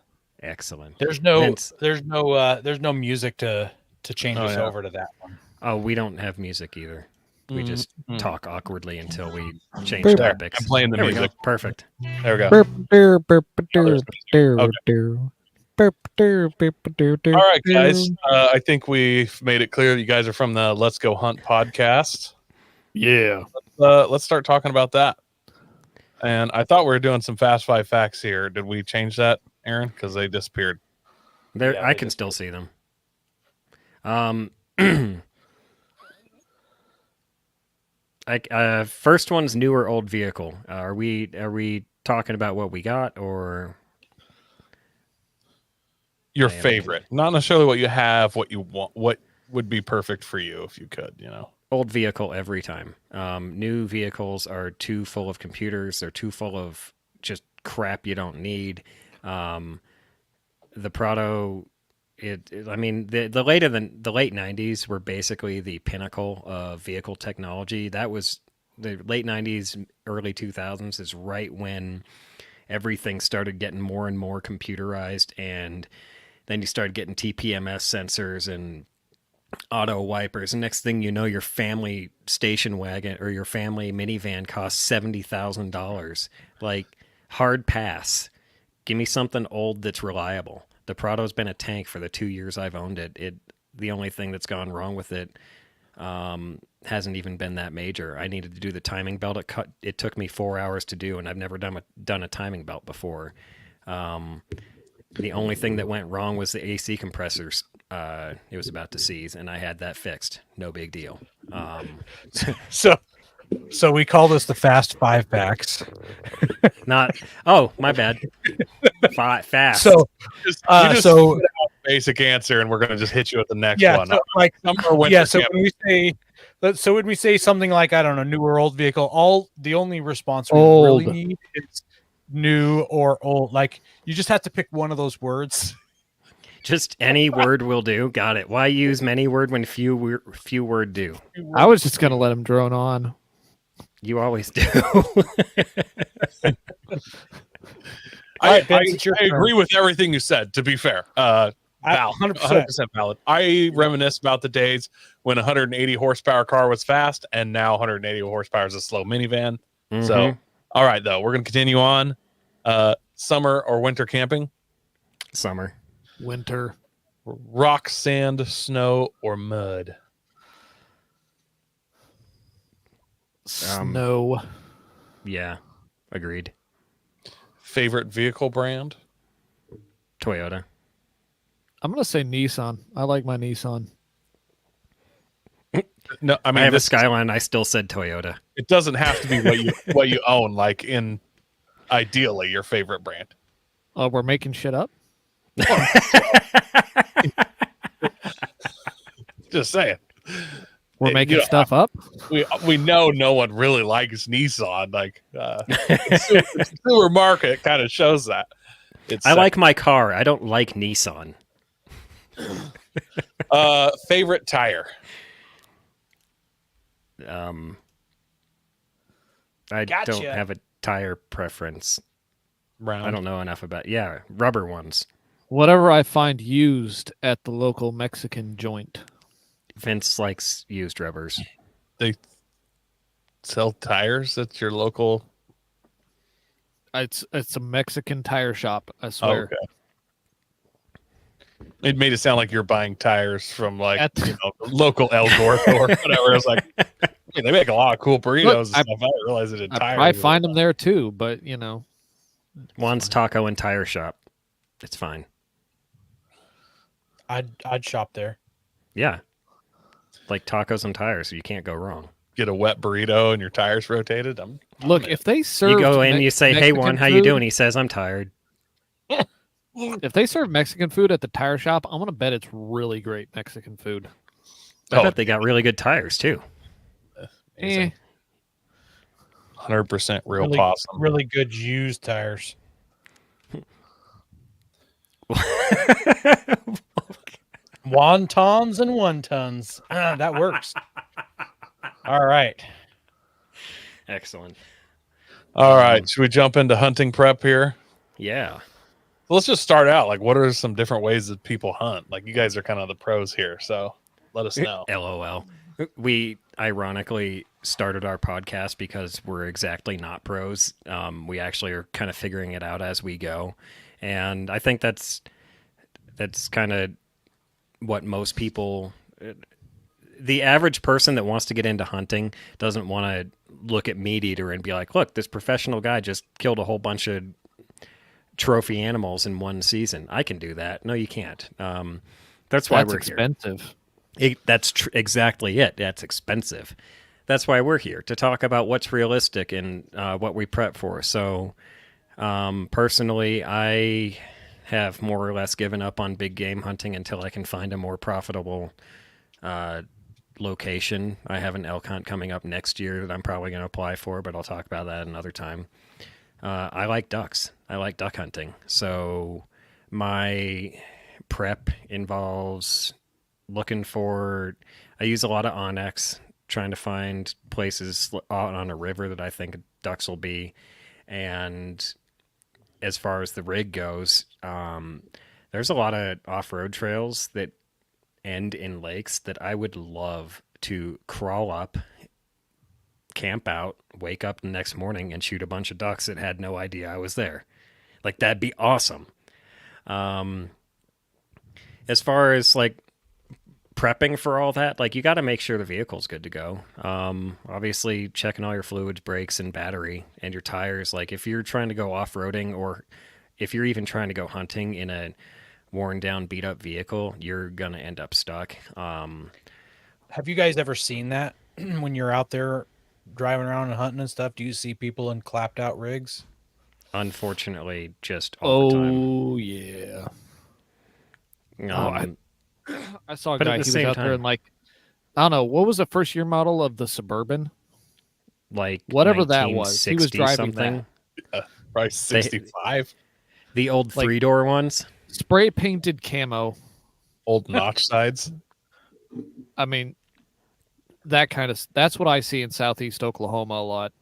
Excellent. There's no Vince. there's no music to change Oh, us yeah. over to that one. Oh, we don't have music either. We just Mhm. talk awkwardly until we change There, topics. I'm playing the There we go. music. Perfect. There we go. All right, guys. I think we've made it clear that you guys are from the Let's Go Hunt podcast. Yeah. Let's start talking about that. And I thought we were doing some Fast Five facts here. Did we change that, Aaron? Because they disappeared. There, Yeah, I they can just- still see them. First one's new or old vehicle. Are we talking about what we got or Your I am- favorite, not necessarily what you have, what you want, what would be perfect for you if you could. old vehicle every time? New vehicles are too full of computers. They're too full of just crap you don't need. The Prado, I mean, the late 90s were basically the pinnacle of vehicle technology. That was the late 90s, early 2000s is right when everything started getting more and more computerized, and then you started getting TPMS sensors and auto wipers, and next thing you know, your family station wagon or your family minivan costs $70,000. Like, hard pass. Give me something old that's reliable. The Prado's been a tank for the 2 years I've owned it. The only thing that's gone wrong with it hasn't even been that major. I needed to do the timing belt. It took me 4 hours to do, and I've never done a timing belt before. The only thing that went wrong was the AC compressors. It was about to seize, and I had that fixed. No big deal. So we call this the Fast Five Facts. Not. Oh, my bad. Fast. So You just so put out a basic answer, and we're going to just hit you with the next yeah, one. so, like Summer, winter, yeah. So camp. when we say something like, I don't know, new or old vehicle, the only response we Old. really need is new or old. Like, you just have to pick one of those words. Just any word will do. Got it. Why use many word when few word do? I was just gonna let him drone on. You always do. All right, Vince, it's your I turn. agree with everything you said, to be fair. Valid. 100%. 100% valid. I reminisce about the days when 180 horsepower car was fast, and now 180 horsepower is a slow minivan. So, all right, though, we're going to continue on. Summer or winter camping? Summer. Winter. Rock, sand, snow, or mud? Snow. Yeah, agreed. Favorite vehicle brand? Toyota. I'm gonna say Nissan. I like my Nissan. No, I mean, I have a this Skyline. I still said Toyota. it doesn't have to be what you own. Like in ideally your favorite brand. Oh, we're making shit up. Just saying. We're making stuff up. We know no one really likes Nissan. Like the consumer market kind of shows that. I like my car. I don't like Nissan. Favorite tire? I Gotcha. don't have a tire preference. Round. I don't know enough about. Yeah, rubber ones. Whatever I find used at the local Mexican joint. Vince likes used rubbers. They sell tires at your local. It's a Mexican tire shop. I swear. Okay. It made it sound like you're buying tires from like local El Gordo or whatever. It's like they make a lot of cool burritos and stuff. I didn't realize it in tires. I find them there too, but Juan's Taco and Tire Shop. It's fine. I'd shop there. Yeah. Like tacos and tires, so you can't go wrong. Get a wet burrito and your tires rotated. Look, if they serve, You go in, you say, "Hey, Mexican Juan, how you food- doing?" He says, "I'm tired." If they serve Mexican food at the tire shop, I'm gonna bet it's really great Mexican food. I bet they got really good tires too. Eh. 100% real Really, possum. really good used tires. Wontons and wontons. That works. All right. Excellent. All right, should we jump into hunting prep here? Yeah. Let's just start out. Like, what are some different ways that people hunt? Like, you guys are kind of the pros here, so let us know. LOL. We ironically started our podcast because we're exactly not pros. We actually are kind of figuring it out as we go, and I think that's kind of what most people. The average person that wants to get into hunting doesn't want to look at Meat Eater and be like, "Look, this professional guy just killed a whole bunch of trophy animals in one season. I can do that." No, you can't. That's why we're expensive. here. That's exactly it. That's expensive. That's why we're here, to talk about what's realistic and what we prep for. So, personally, I have more or less given up on big game hunting until I can find a more profitable location. I have an elk hunt coming up next year that I'm probably going to apply for, but I'll talk about that another time. I like ducks. I like duck hunting. So my prep involves looking for, I use a lot of Onyx, trying to find places out on a river that I think ducks will be. And as far as the rig goes, there's a lot of off-road trails that end in lakes that I would love to crawl up, camp out, wake up the next morning and shoot a bunch of ducks that had no idea I was there. Like, that'd be awesome. As far as like prepping for all that, like, you got to make sure the vehicle's good to go. Obviously checking all your fluids, brakes, and battery, and your tires. Like, if you're trying to go off-roading, or if you're even trying to go hunting in a worn down, beat up vehicle, you're gonna end up stuck. Have you guys ever seen that when you're out there driving around and hunting and stuff? Do you see people in clapped out rigs? Unfortunately, just all the time. Oh yeah. I saw a But at guy. He the was same out there time- and, like, I don't know, what was the first year model of the Suburban? Like Whatever that was. He was 1960 driving something. Probably 65. The old Like- 3-door ones. Spray painted camo. Old notch sides. I mean, that's what I see in Southeast Oklahoma a lot.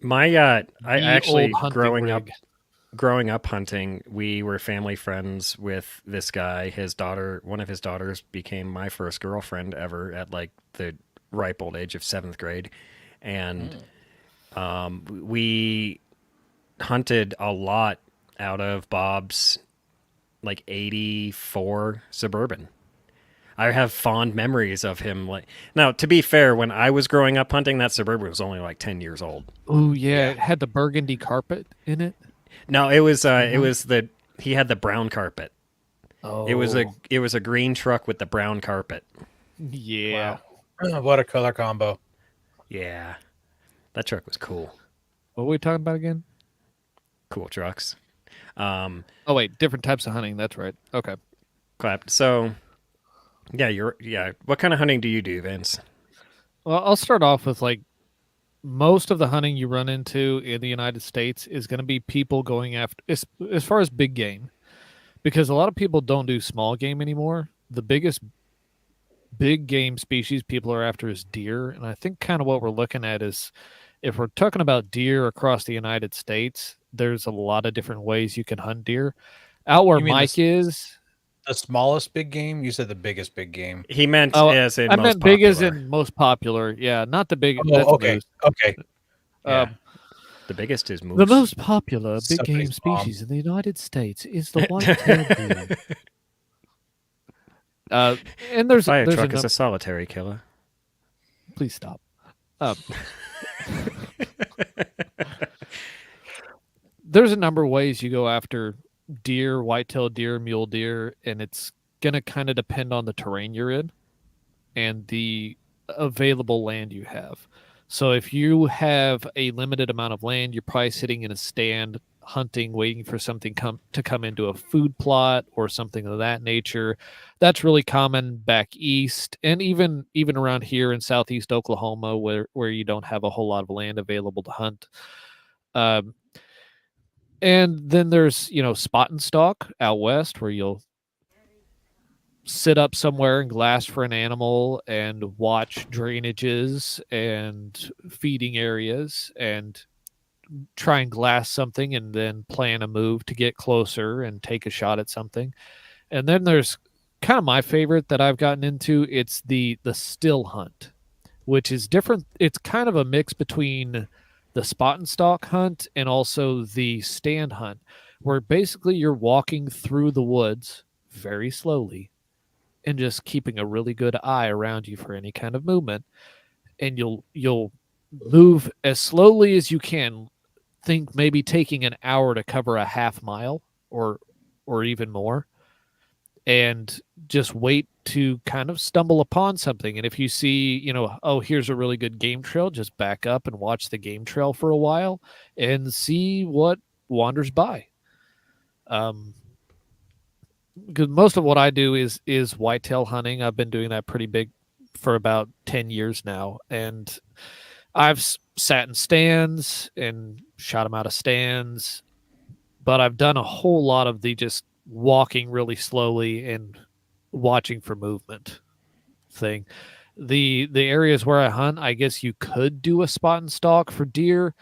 My I The actually old hunting growing up rig. growing up hunting, we were family friends with this guy. His daughter, one of his daughters, became my first girlfriend ever at like the ripe old age of 7th grade, and we hunted a lot out of Bob's like 84 Suburban. I have fond memories of him. Like, now, to be fair, when I was growing up hunting, that Suburban was only like 10 years old. Oh yeah, it had the burgundy carpet in it. No, it was he had the brown carpet. Oh, It was a green truck with the brown carpet. yeah. Wow. What a color combo. Yeah, that truck was cool. What were we talking about again? Cool trucks. Oh wait, different types of hunting. That's right. Okay. Clapped. So, yeah. What kind of hunting do you do, Vince? Well, I'll start off with like most of the hunting you run into in the United States is going to be people going after as far as big game, because a lot of people don't do small game anymore. The biggest big game species people are after is deer, and I think kind of what we're looking at is if we're talking about deer across the United States, there's a lot of different ways you can hunt deer. Out where You mean Mike is, The smallest big game? You said the biggest big game. He meant Oh, as in I most meant big as popular. in most popular. Yeah, not the big. Oh, that's okay. moose. Okay. Yeah. The biggest is moose. The most popular big Somebody's game mom. species in the United States is the white-tailed deer. And there's Fire there's truck is a a solitary killer. please stop. Um, there's a number of ways you go after deer, white-tailed deer, mule deer, and it's gonna kind of depend on the terrain you're in and the available land you have. So if you have a limited amount of land, you're probably sitting in a stand hunting, waiting for something to come into a food plot or something of that nature. That's really common back east, and even around here in southeast Oklahoma, where you don't have a whole lot of land available to hunt. And then there's spot and stalk out west, where you'll sit up somewhere and glass for an animal and watch drainages and feeding areas and try and glass something and then plan a move to get closer and take a shot at something. And then there's kind of my favorite that I've gotten into. It's the still hunt, which is different. It's kind of a mix between the spot and stalk hunt and also the stand hunt, where basically you're walking through the woods very slowly and just keeping a really good eye around you for any kind of movement. And you'll move as slowly as you can. Think maybe taking an hour to cover a half mile or even more, and just wait to kind of stumble upon something. And if you see, oh, here's a really good game trail, just back up and watch the game trail for a while and see what wanders by. Because most of what I do is whitetail hunting. I've been doing that pretty big for about 10 years now, and I've sat in stands and shot them out of stands, but I've done a whole lot of the just walking really slowly and watching for movement thing. The areas where I hunt, I guess you could do a spot and stalk for deer,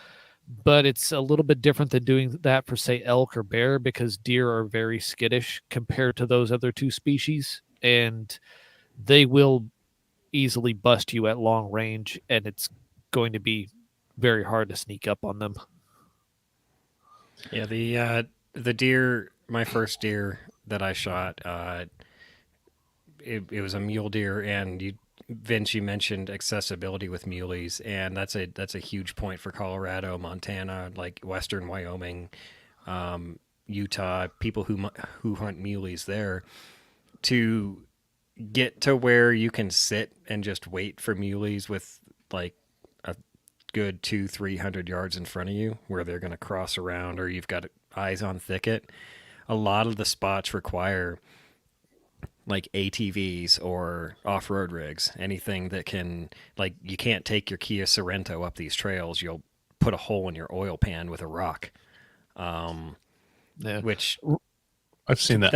but it's a little bit different than doing that for, say, elk or bear, because deer are very skittish compared to those other two species, and they will easily bust you at long range, and it's going to be very hard to sneak up on them. Yeah, the deer, my first deer that I shot, it was a mule deer, and Vince, you mentioned accessibility with muleys, and that's a huge point for Colorado, Montana, like Western Wyoming, Utah, people who hunt muleys there, to get to where you can sit and just wait for muleys with like a good 200-300 yards in front of you, where they're going to cross around, or you've got eyes on thicket. A lot of the spots require like ATVs or off-road rigs, anything that can, like, you can't take your Kia Sorento up these trails. You'll put a hole in your oil pan with a rock. Which I've seen that.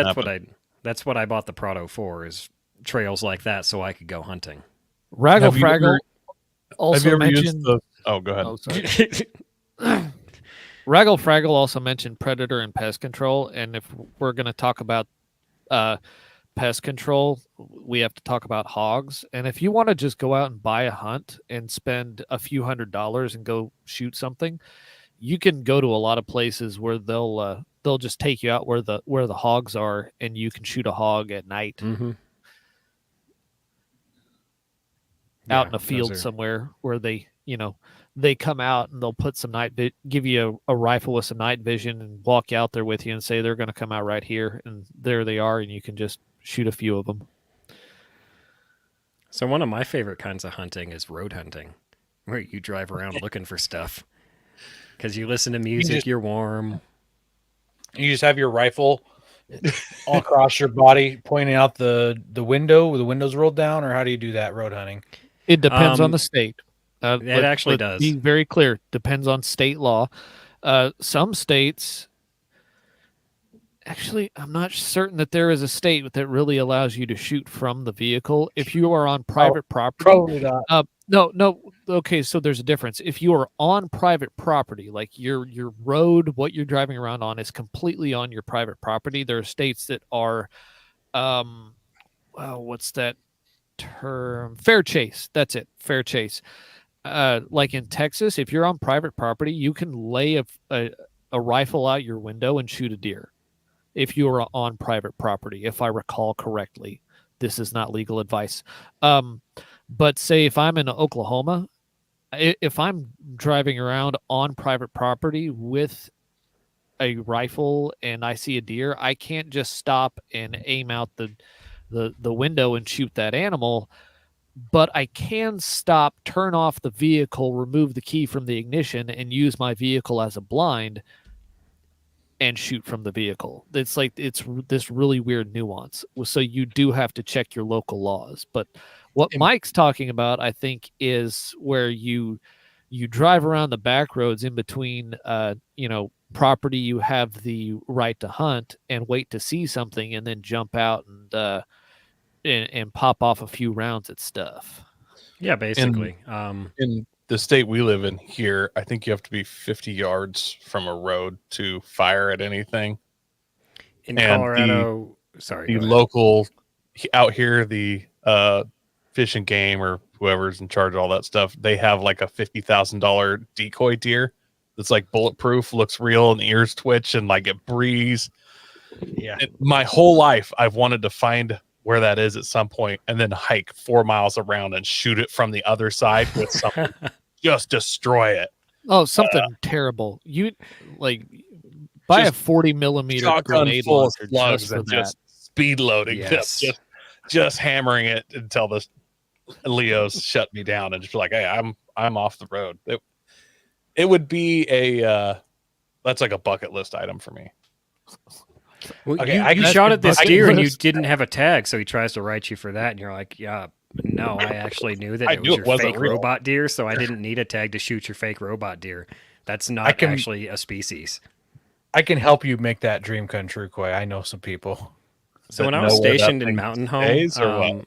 That's what I bought the Prado for, is trails like that, so I could go hunting. Raggle Fraggle Have you also ever used mentioned. the? Oh, go ahead. Oh, sorry. Raggle Fraggle also mentioned predator and pest control, and if we're going to talk about pest control, we have to talk about hogs. And if you want to just go out and buy a hunt and spend a few $100s and go shoot something, you can go to a lot of places where they'll just take you out where the hogs are, and you can shoot a hog at night out in a field somewhere where they come out and they'll put some give you a rifle with some night vision and walk out there with you and say they're going to come out right here, and there they are, and you can just shoot a few of them. So one of my favorite kinds of hunting is road hunting, where you drive around looking for stuff because you listen to music, you're warm. You just have your rifle all across your body, pointing out the window with the windows rolled down, or how do you do that road hunting? It depends on the state. It actually does. Be very clear. Depends on state law. Some states, actually, I'm not certain that there is a state that really allows you to shoot from the vehicle. If you are on private property, probably not. No. Okay, so there's a difference. If you are on private property, like your road, what you're driving around on is completely on your private property. There are states that are, what's that term? Fair chase. That's it. Fair chase. Like in Texas, if you're on private property, you can lay a rifle out your window and shoot a deer. If you are on private property, if I recall correctly, this is not legal advice. But say if I'm in Oklahoma, if I'm driving around on private property with a rifle and I see a deer, I can't just stop and aim out the window and shoot that animal. But I can stop, turn off the vehicle, remove the key from the ignition, and use my vehicle as a blind and shoot from the vehicle. It's this really weird nuance. So you do have to check your local laws. But what Mike's talking about, I think, is where you drive around the back roads in between, property you have the right to hunt and wait to see something and then jump out and pop off a few rounds at stuff. Yeah, basically. In the state we live in here, I think you have to be 50 yards from a road to fire at anything. In Colorado, the local out here, the Fish and Game or whoever's in charge of all that stuff, they have like a $50,000 decoy deer that's like bulletproof, looks real, and ears twitch and like it breathes. Yeah. My whole life, I've wanted to find where that is at some point and then hike 4 miles around and shoot it from the other side with something, just destroy it. Oh, something terrible. You buy a 40 millimeter grenade full launcher of slugs and just just speed loading, Yes. just hammering it until the Leos shut me down and just be like, hey, I'm off the road. It would be that's like a bucket list item for me. Well, Okay, you shot at this deer and you didn't have a tag, so he tries to write you for that, and you're like, yeah, no, I actually knew that it was your fake robot deer, so I didn't need a tag to shoot your fake robot deer. That's not actually a species. I can help you make that dream come true, Coy. I know some people. So when I was stationed in Mountain Home,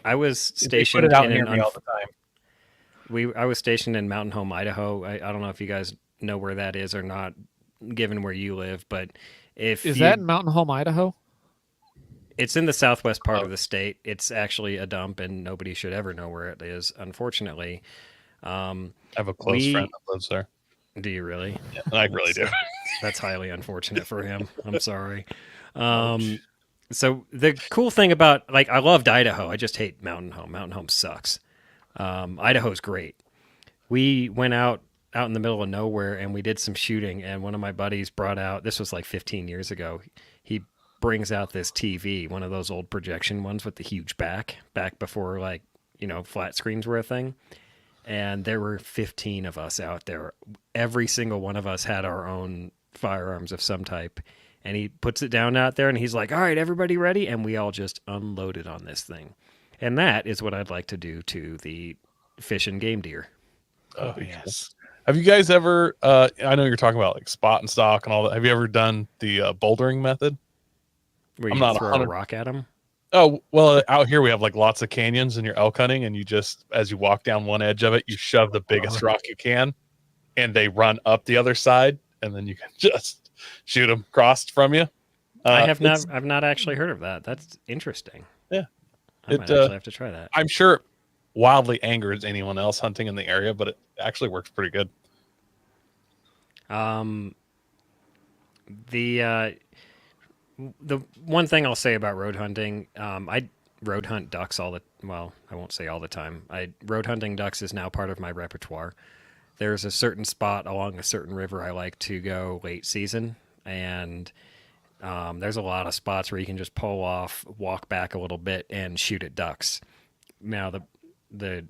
I was stationed out near me all the time. I was stationed in Mountain Home, Idaho. I don't know if you guys know where that is or not, given where you live, but is that in Mountain Home, Idaho? It's in the southwest part of the state. It's actually a dump, and nobody should ever know where it is, unfortunately. I have a close friend that lives there. Do you really? Yeah, I really do. That's highly unfortunate for him. I'm sorry. So the cool thing about, I loved Idaho. I just hate Mountain Home. Mountain Home sucks. Idaho's great. We went out in the middle of nowhere and we did some shooting, and one of my buddies brought out, this was like 15 years ago, he brings out this TV, one of those old projection ones with the huge back before flat screens were a thing. And there were 15 of us out there. Every single one of us had our own firearms of some type. And he puts it down out there and he's like, all right, everybody ready? And we all just unloaded on this thing. And that is what I'd like to do to the Fish and Game deer. Oh, yes. Have you guys ever, I know you're talking about spot and stock and all that. Have you ever done the bouldering method? Where you throw a rock at them? Oh, well, out here we have lots of canyons and you're elk hunting, and you just, as you walk down one edge of it, you shove the biggest rock you can. and they run up the other side, and then you can just shoot them crossed from you. I've not actually heard of that. That's interesting. Yeah. I might actually have to try that. I'm sure it wildly angers anyone else hunting in the area, but it actually works pretty good. The one thing I'll say about road hunting, I road hunt ducks I won't say all the time. Road hunting ducks is now part of my repertoire. There's a certain spot along a certain river I like to go late season, and there's a lot of spots where you can just pull off, walk back a little bit, and shoot at ducks. Now, the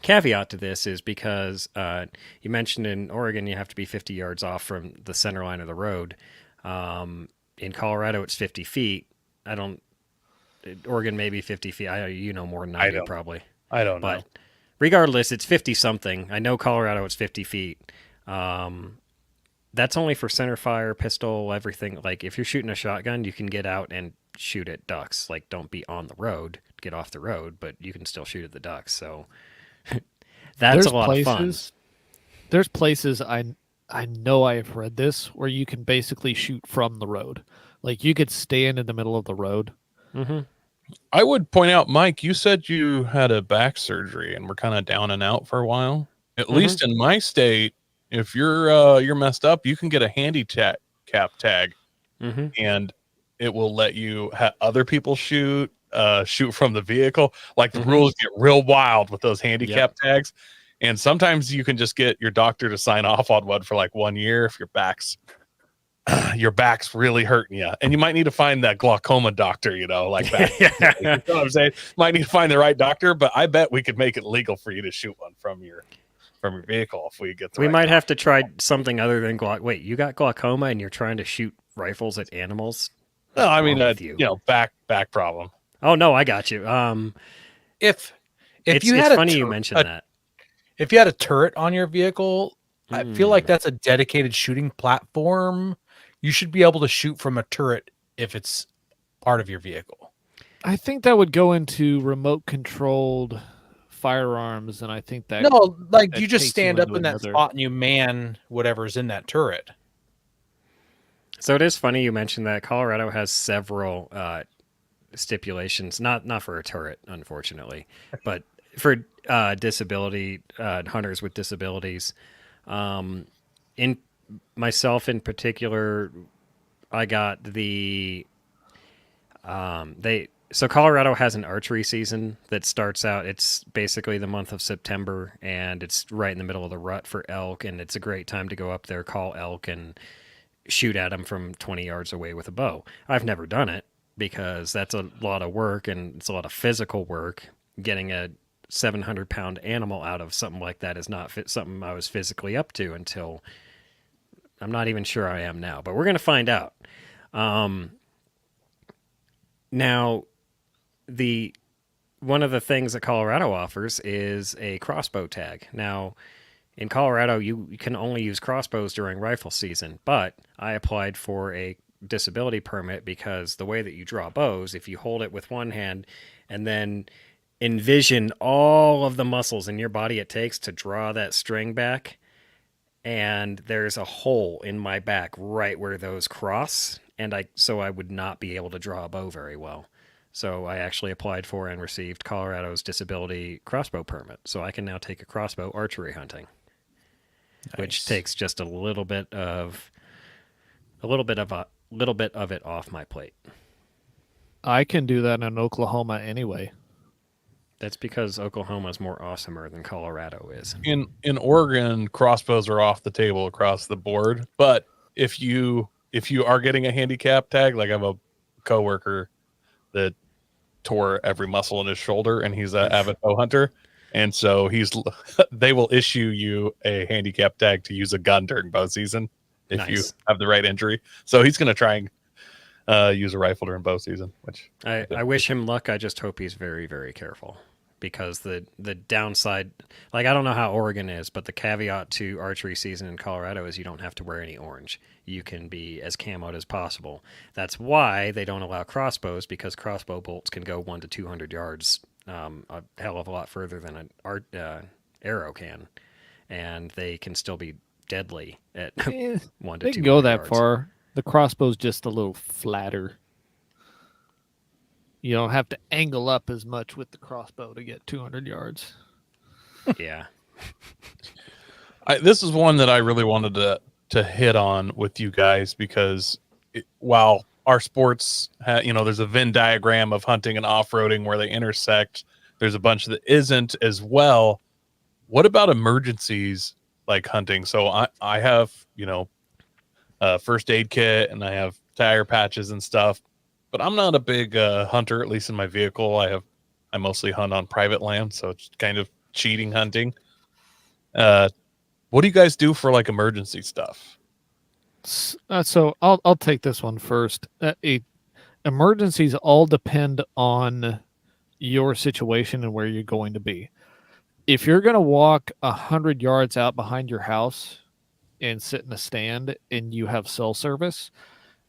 caveat to this is because you mentioned in Oregon you have to be 50 yards off from the center line of the road. In Colorado, it's 50 feet. Oregon may be 50 feet. You know more than I do, probably. I don't know. But regardless, it's 50 something. I know Colorado, it's 50 feet. That's only for center fire, pistol, everything. Like if you're shooting a shotgun, you can get out and shoot at ducks. Like don't be on the road, get off the road, but you can still shoot at the ducks. So that's a lot of fun. There's places I know I have read this where you can basically shoot from the road. Like you could stand in the middle of the road. Mm-hmm. I would point out, Mike, you said you had a back surgery and were kind of down and out for a while. At least in my state, if you're messed up, you can get a handicap tag, and it will let you have other people shoot from the vehicle. Like the rules get real wild with those handicap tags, and sometimes you can just get your doctor to sign off on one for like 1 year if your back's really hurting you, and you might need to find that glaucoma doctor. You know, like that. You know what I'm saying? Might need to find the right doctor, but I bet we could make it legal for you to shoot one from your vehicle if we get. We might have to try something other than Wait, you got glaucoma and you're trying to shoot rifles at animals? No, I mean, back problem. Oh no, I got you. If it's you had funny you mentioned that. If you had a turret on your vehicle, I feel like that's a dedicated shooting platform. You should be able to shoot from a turret if it's part of your vehicle. I think that would go into remote controlled firearms, and I think that you just stand up in that spot and you man whatever's in that turret. So it is funny you mentioned that. Colorado has several stipulations, not for a turret, unfortunately, but for disability hunters with disabilities. In myself in particular, I got the So Colorado has an archery season that starts out, it's basically the month of September, and it's right in the middle of the rut for elk, and it's a great time to go up there, call elk, and shoot at them from 20 yards away with a bow. I've never done it because that's a lot of work, and it's a lot of physical work. Getting a 700-pound animal out of something like that is not something I was physically up to until I'm not even sure I am now, but we're going to find out. Now, one of the things that Colorado offers is a crossbow tag. Now, in Colorado, you can only use crossbows during rifle season, but I applied for a disability permit because the way that you draw bows, if you hold it with one hand and then envision all of the muscles in your body it takes to draw that string back, and there's a hole in my back right where those cross, and so I would not be able to draw a bow very well. So I actually applied for and received Colorado's disability crossbow permit. So I can now take a crossbow archery hunting, which takes just a little bit of it off my plate. I can do that in Oklahoma anyway. That's because Oklahoma is more awesomer than Colorado is. In Oregon, crossbows are off the table across the board. But if you are getting a handicap tag, like I have a coworker that tore every muscle in his shoulder, and he's an avid bow hunter, and so they will issue you a handicap tag to use a gun during bow season if you have the right injury. So he's going to try and use a rifle during bow season. Which I wish him luck. I just hope he's very, very careful, because the downside, like, I don't know how Oregon is, but the caveat to archery season in Colorado is you don't have to wear any orange. You can be as camoed as possible. That's why they don't allow crossbows, because crossbow bolts can go 100 to 200 yards, a hell of a lot further than an arrow can. and they can still be deadly at Eh, 1 to they 2 can go that yards. far. The crossbow's just a little flatter. You don't have to angle up as much with the crossbow to get 200 yards. Yeah. This is one that I really wanted to hit on with you guys because while our sports, there's a Venn diagram of hunting and off-roading where they intersect. There's a bunch that isn't as well. What about emergencies like hunting? So I have, a first aid kit and I have tire patches and stuff, but I'm not a big hunter, at least in my vehicle. I mostly hunt on private land, so it's kind of cheating hunting. What do you guys do for like emergency stuff? So I'll take this one first. Emergencies all depend on your situation and where you're going to be. If you're going to walk 100 yards out behind your house and sit in a stand and you have cell service,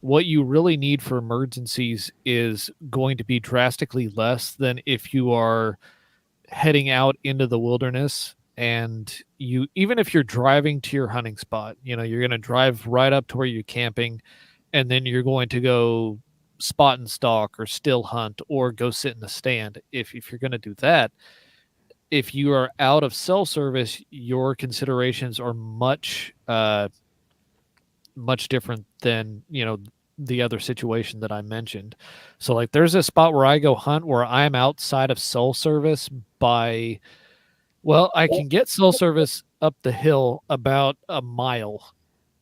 what you really need for emergencies is going to be drastically less than if you are heading out into the wilderness. And even if you're driving to your hunting spot, you're going to drive right up to where you're camping, and then you're going to go spot and stalk or still hunt or go sit in a stand. If you're going to do that, if you are out of cell service, your considerations are much different than the other situation that I mentioned. So like there's a spot where I go hunt where I'm outside of cell service by, well, I can get cell service up the hill about a mile.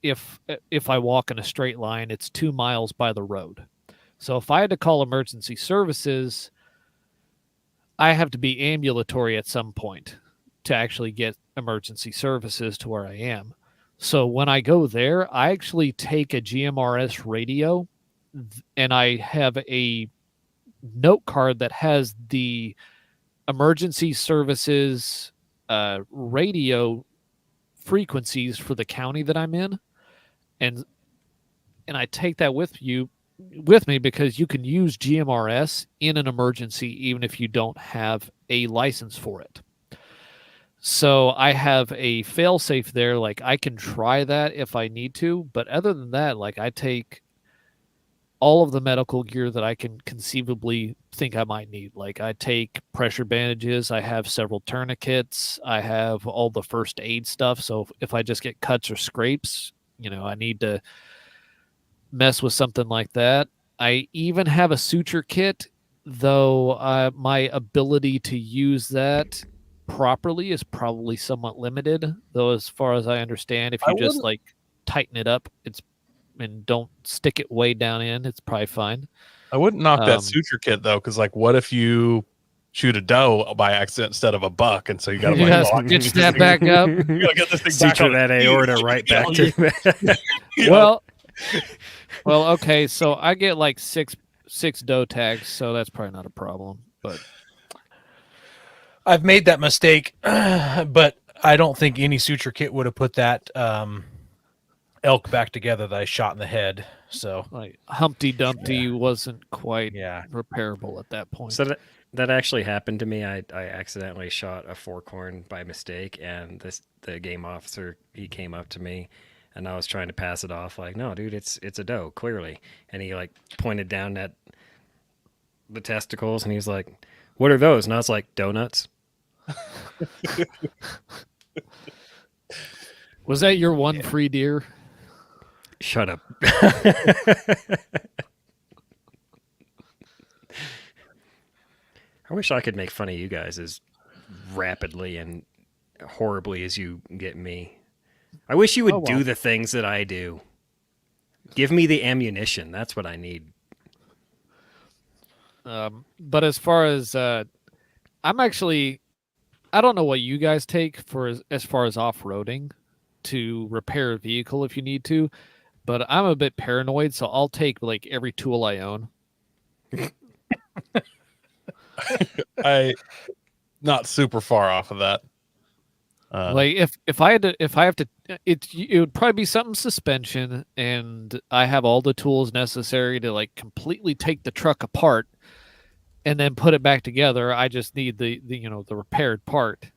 If I walk in a straight line, it's 2 miles by the road. So if I had to call emergency services, I have to be ambulatory at some point to actually get emergency services to where I am. So when I go there, I actually take a GMRS radio and I have a note card that has the emergency services radio frequencies for the county that I'm in. And I take that with me because you can use GMRS in an emergency even if you don't have a license for it. So I have a fail-safe there. Like I can try that if I need to, but other than that, like I take all of the medical gear that I can conceivably think I might need. Like I take pressure bandages, I have several tourniquets, I have all the first aid stuff. So if I just get cuts or scrapes, I need to mess with something like that. I even have a suture kit, though my ability to use that properly is probably somewhat limited. Though, as far as I understand, if you just like tighten it up, and don't stick it way down in, it's probably fine. I wouldn't knock that suture kit though, because like, what if you shoot a doe by accident instead of a buck, and so you got to stitch that back up. You got to get this thing suture that aorta right back to. Well, okay. So I get like six doe tags, so that's probably not a problem. But I've made that mistake, but I don't think any suture kit would have put that elk back together that I shot in the head. So like Humpty Dumpty wasn't quite repairable at that point. So that actually happened to me. I accidentally shot a forkhorn by mistake, and the game officer, he came up to me, and I was trying to pass it off like, no, dude, it's a doe, clearly. And he like pointed down at the testicles, and he's like, what are those? And I was like, donuts. Was that your one free deer? Shut up. I wish I could make fun of you guys as rapidly and horribly as you get me. I wish you would do the things that I do. Give me the ammunition. That's what I need. But as far as I'm actually, I don't know what you guys take for as far as off-roading to repair a vehicle if you need to, but I'm a bit paranoid, so I'll take like every tool I own. I not super far off of that. Like if I have to, it would probably be something suspension, and I have all the tools necessary to like completely take the truck apart and then put it back together. I just need the repaired part,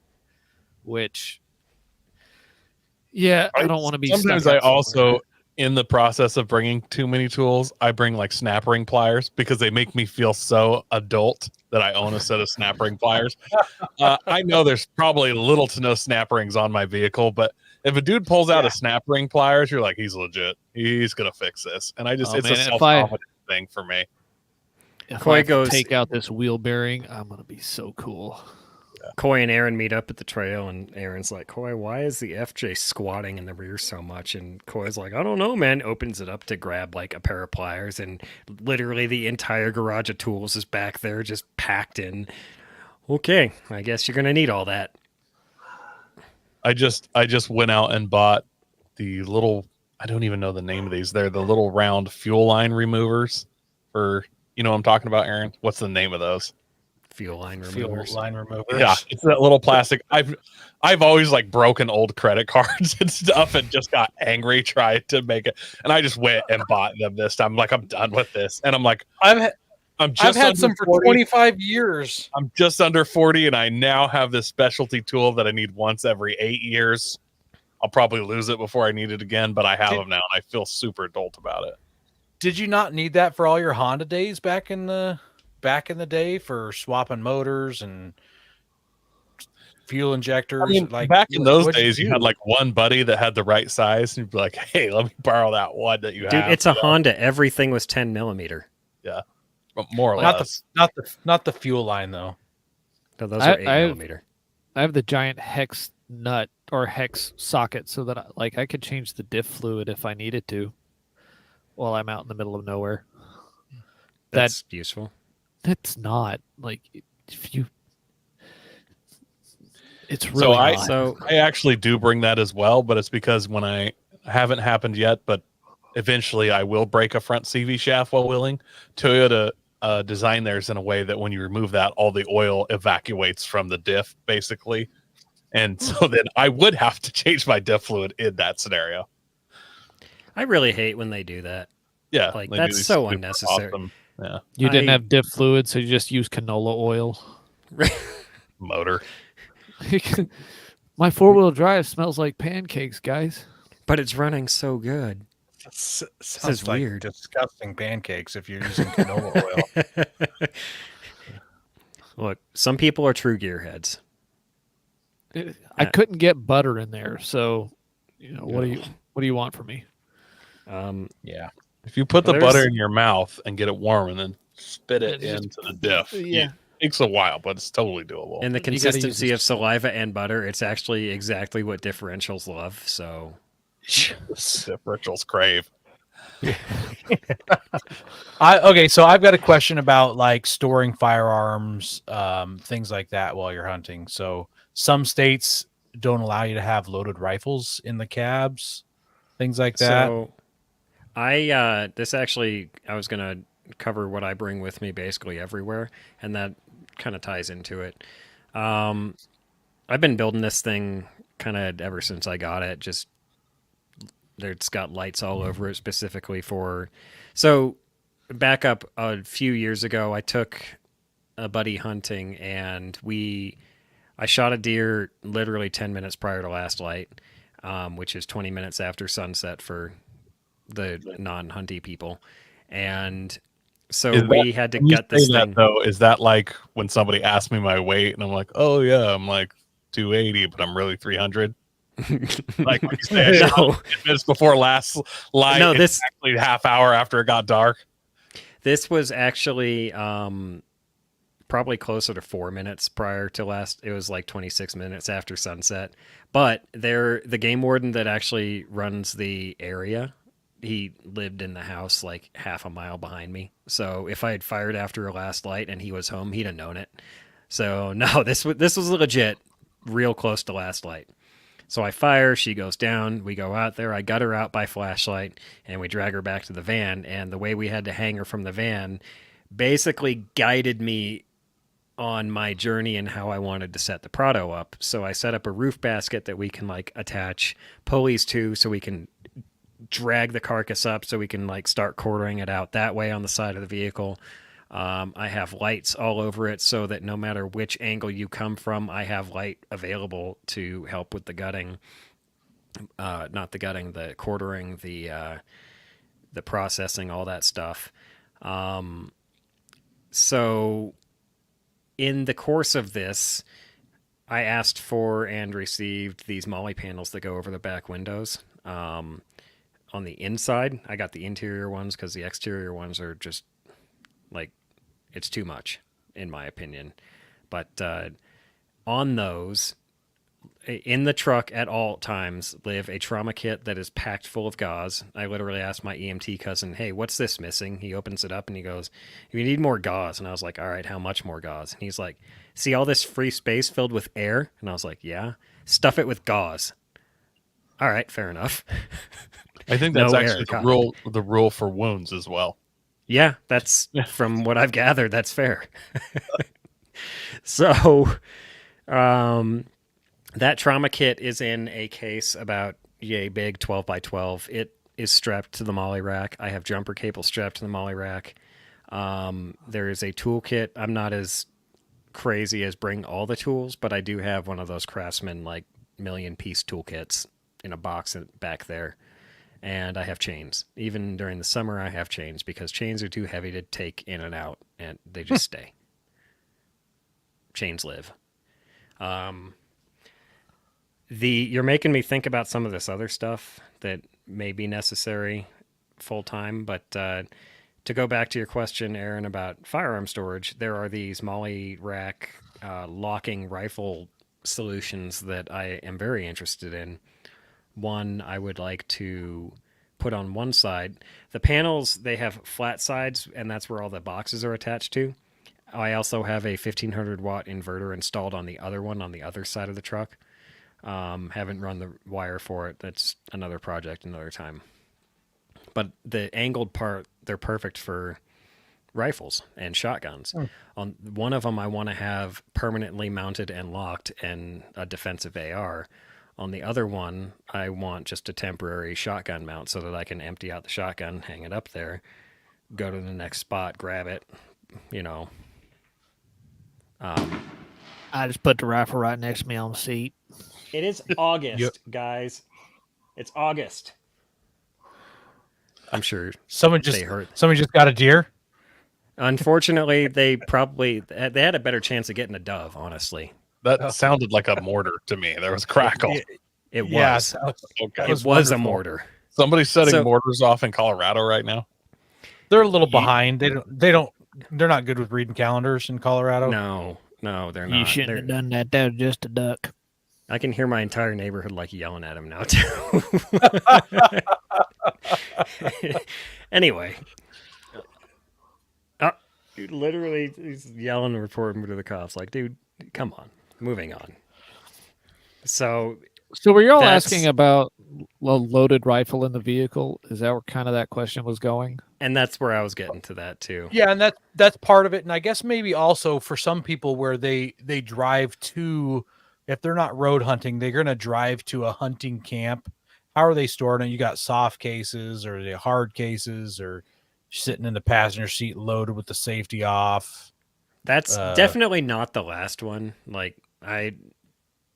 which Yeah, I don't want to be. Sometimes stuck I out somewhere. also, in the process of bringing too many tools, I bring like snap ring pliers because they make me feel so adult that I own a set of snap ring pliers. I know there's probably little to no snap rings on my vehicle, but if a dude pulls out a snap ring pliers, you're like, he's legit. He's gonna fix this. And it's a if self-confidence thing for me. Coy I have to goes- take out this wheel bearing, I'm gonna be so cool. Coy and Aaron meet up at the trail, and Aaron's like, Coy, why is the FJ squatting in the rear so much? And Coy's like, I don't know, man. Opens it up to grab like a pair of pliers, and literally the entire garage of tools is back there just packed in. Okay, I guess you're going to need all that. I just went out and bought the little, I don't even know the name of these. They're the little round fuel line removers for, you know what I'm talking about, Aaron? What's the name of those? Fuel line Fuel removers. line removers. Yeah, it's that little plastic. I've always like broken old credit cards and stuff and just got angry trying to make it. And I just went and bought them this time. I'm like, I'm done with this. And I'm like, I've just had under some for 40. 25 years. I'm just under 40 and I now have this specialty tool that I need once every 8 years. I'll probably lose it before I need it again, but I have them now and I feel super adult about it. Did you not need that for all your Honda days back in the day for swapping motors and fuel injectors? I mean, like back in those what'd days, you do? had like one buddy that had the right size, and you'd be like, "Hey, let me borrow that one that you Dude, have." it's a Honda. Everything was 10 millimeter. More or not less. not the fuel line though. No, those are 8 I have- millimeter. I have the giant hex nut or hex socket so that I could change the diff fluid if I needed to while I'm out in the middle of nowhere. That's useful. That's not like if you. It's So really I- not. So I actually do bring that as well, but it's because when I haven't happened yet, but eventually I will break a front CV shaft while wheeling. Toyota designed theirs in a way that when you remove that, all the oil evacuates from the diff, basically. And so then I would have to change my diff fluid in that scenario. I really hate when they do that. Yeah, Like, they do that's these so super unnecessary. awesome, yeah, You didn't I- have diff fluid, so you just use canola oil. motor. My 4-wheel drive smells like pancakes, guys. But it's running so good. Sounds is like weird. disgusting pancakes if you're using canola oil. Look, some people are true gearheads. I couldn't get butter in there, so what do you want from me? Yeah. If you put the Well, butter there's- in your mouth and get it warm and then spit it Just- into the diff, Yeah. it takes a while, but it's totally doable. And the You gotta use consistency this- of saliva and butter, it's actually exactly what differentials love. So Differentials crave. Okay, so I've got a question about like storing firearms, things like that while you're hunting. So some states don't allow you to have loaded rifles in the cabs, things like that. So this actually, I was gonna cover what I bring with me basically everywhere, and that kind of ties into it. I've been building this thing kind of ever since I got it. Just it's got lights all over it specifically for. So back up a few years ago, I took a buddy hunting, and I shot a deer literally 10 minutes prior to last light, which is 20 minutes after sunset for the non-hunty people. And so Is that- we had to When you gut this say that, thing. though, is that like when somebody asks me my weight and I'm like, oh yeah, I'm like 280, but I'm really 300? Like when you say I shot No, 10 minutes before last light, No, it's this- actually half hour after it got dark. this was actually probably closer to 4 minutes prior to last. It was like 26 minutes after sunset. But the game warden that actually runs the area, he lived in the house like half a mile behind me. So if I had fired after a last light and he was home, he'd have known it. So no, this was legit, real close to last light. So I fire, she goes down, we go out there, I gut her out by flashlight, and we drag her back to the van. And the way we had to hang her from the van basically guided me on my journey and how I wanted to set the Prado up. So I set up a roof basket that we can like attach pulleys to, so we can drag the carcass up, so we can like start quartering it out that way on the side of the vehicle. I have lights all over it so that no matter which angle you come from, I have light available to help with the gutting. not the gutting, the quartering, the processing, all that stuff. So in the course of this, I asked for and received these molly panels that go over the back windows. On the inside, I got the interior ones because the exterior ones are just like, it's too much, in my opinion. But on those, in the truck at all times, live a trauma kit that is packed full of gauze. I literally asked my EMT cousin, hey, what's this missing? He opens it up and he goes, you need more gauze. And I was like, all right, how much more gauze? And he's like, see all this free space filled with air? And I was like, yeah. Stuff it with gauze. All right, fair enough. I think that's No actually air, the rule for wounds as well. Yeah, that's from what I've gathered, that's fair. So, that trauma kit is in a case about yay big, 12 by 12. It is strapped to the molly rack. I have jumper cable strapped to the molly rack. There is a toolkit. I'm not as crazy as bring all the tools, but I do have one of those Craftsman like million piece toolkits in a box back there. And I have chains. Even during the summer, I have chains because chains are too heavy to take in and out, and they just stay. Chains live. You're making me think about some of this other stuff that may be necessary full time, but to go back to your question, Aaron, about firearm storage, there are these molly rack locking rifle solutions that I am very interested in. One I would like to put on one side. The panels, they have flat sides, and that's where all the boxes are attached to. I also have a 1500 watt inverter installed on the other one on the other side of the truck. Haven't run the wire for it. That's another project, another time. But the angled part, they're perfect for rifles and shotguns. On one of them, I want to have permanently mounted and locked and a defensive AR. On the other one, I want just a temporary shotgun mount so that I can empty out the shotgun, hang it up there, go to the next spot, grab it, I just put the rifle right next to me on the seat. It is August, guys. It's August. I'm sure Someone just got a deer. Unfortunately, they had a better chance of getting a dove, honestly. That sounded like a mortar to me. There was crackle. It Yeah, was. Okay. It was a wonderful. mortar. Somebody's setting mortars off in Colorado right now. They're a little behind. They're not good with reading calendars in Colorado. No, they're not. You shouldn't have done that. That was just a duck. I can hear my entire neighborhood like yelling at him now too. Anyway, dude, literally, he's yelling and reporting to the cops. Like, dude, come on. Moving on. So were you all asking about a loaded rifle in the vehicle? Is that where kind of that question was going? And that's where I was getting to that too. Yeah, and that's part of it. And I guess maybe also for some people where they drive to, if they're not road hunting, they're going to drive to a hunting camp. How are they storing it? You got soft cases or the hard cases or sitting in the passenger seat loaded with the safety off. That's definitely not the last one. Like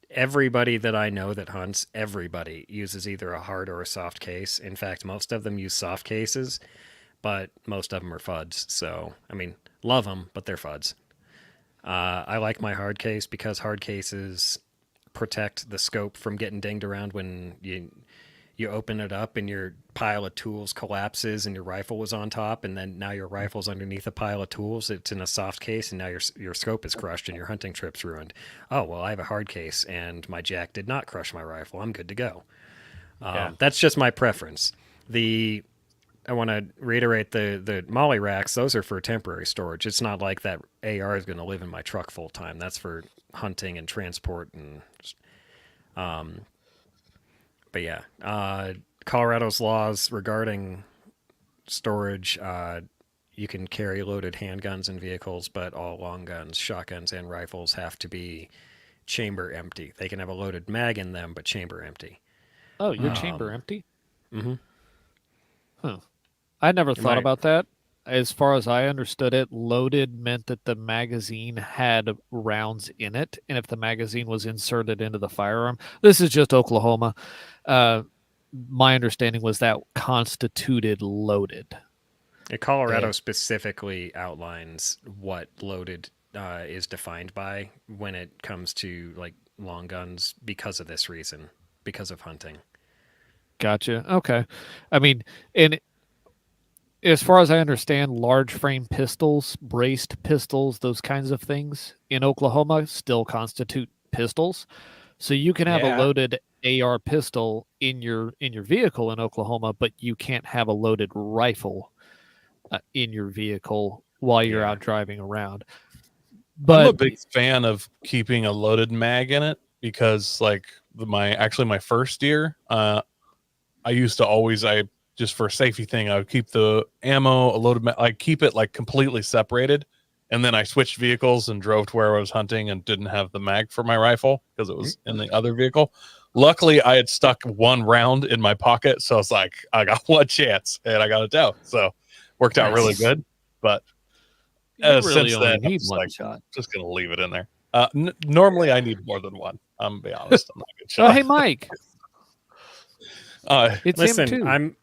everybody that I know that hunts, everybody uses either a hard or a soft case. In fact, most of them use soft cases, but most of them are FUDs. So, I mean, love them, but they're FUDs. I like my hard case because hard cases protect the scope from getting dinged around when you open it up and your pile of tools collapses and your rifle was on top, and then now your rifle's underneath a pile of tools. It's in a soft case, and now your scope is crushed and your hunting trip's ruined. Oh, well, I have a hard case, and my jack did not crush my rifle. I'm good to go. That's just my preference. I want to reiterate the molly racks. Those are for temporary storage. It's not like that AR is going to live in my truck full time. That's for hunting and transport and but yeah, Colorado's laws regarding storage, you can carry loaded handguns in vehicles, but all long guns, shotguns, and rifles have to be chamber empty. They can have a loaded mag in them, but chamber empty. Oh, your chamber empty? Mm-hmm. Huh. I never thought about that. As far as I understood it, loaded meant that the magazine had rounds in it, and if the magazine was inserted into the firearm, this is just Oklahoma. my understanding was that constituted loaded. Colorado Yeah. specifically outlines what loaded is defined by when it comes to like long guns because of this reason, because of hunting. Gotcha. Okay. I mean, and as far as I understand, large frame pistols, braced pistols, those kinds of things in Oklahoma still constitute pistols. So you can have a Yeah. loaded AR pistol in your vehicle in Oklahoma, but you can't have a loaded rifle in your vehicle while you're Yeah. out driving around. I'm a But big fan of keeping a loaded mag in it because, like, my first year, I used to always just for a safety thing, I would keep the ammo a loaded. I keep it like completely separated, and then I switched vehicles and drove to where I was hunting and didn't have the mag for my rifle because it was in the other vehicle. Luckily, I had stuck one round in my pocket, so it's like I got one chance and I got it out. So worked out really Nice. good. But you really since only then, I'm need just one like, shot. just gonna leave it in there. Normally, I need more than one. I'm gonna be honest. I'm not a good Oh, shot. hey, Mike, it's him Listen, too.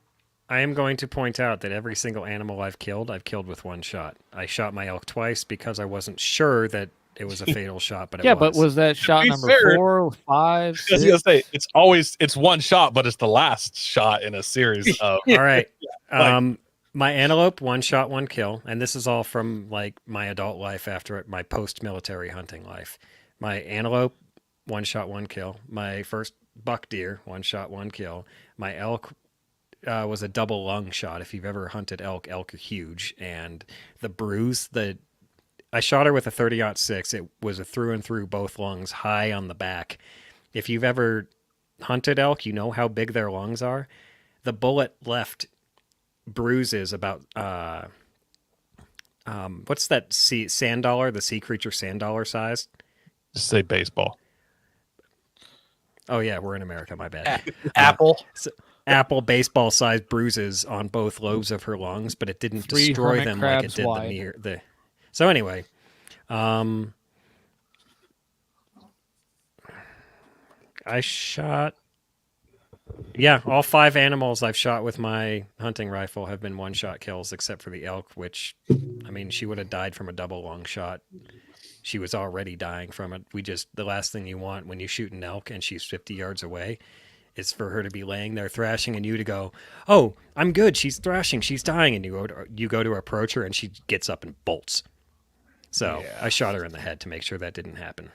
I am going to point out that every single animal I've killed with one shot. I shot my elk twice because I wasn't sure that it was a fatal shot, but it Yeah, was. but was that shot be number fair, 4, 5, I was 6? gonna say it's one shot, but it's the last shot in a series of. All right. Like- My antelope, one shot, one kill, and this is all from like my adult life after my post-military hunting life. My antelope, one shot, one kill. My first buck deer, one shot, one kill. My elk was a double lung shot. If you've ever hunted elk are huge, and the bruise, I shot her with a 30-06. It was a through and through both lungs, high on the back. If you've ever hunted elk, you know how big their lungs are. The bullet left bruises about what's that sand dollar, the sea creature sand dollar size? Just say baseball. Oh yeah, we're in America, my bad. Apple. Apple baseball sized bruises on both lobes of her lungs, but it didn't 3 destroy hermit them like it crabs did wide. the So anyway, I shot. Yeah, all 5 animals I've shot with my hunting rifle have been one-shot kills, except for the elk, which, I mean, she would have died from a double long shot. She was already dying from it. The last thing you want when you shoot an elk and she's 50 yards away is for her to be laying there thrashing and you to go, "Oh, I'm good. She's thrashing. She's dying." And you go to approach her and she gets up and bolts. So Yeah. I shot her in the head to make sure that didn't happen.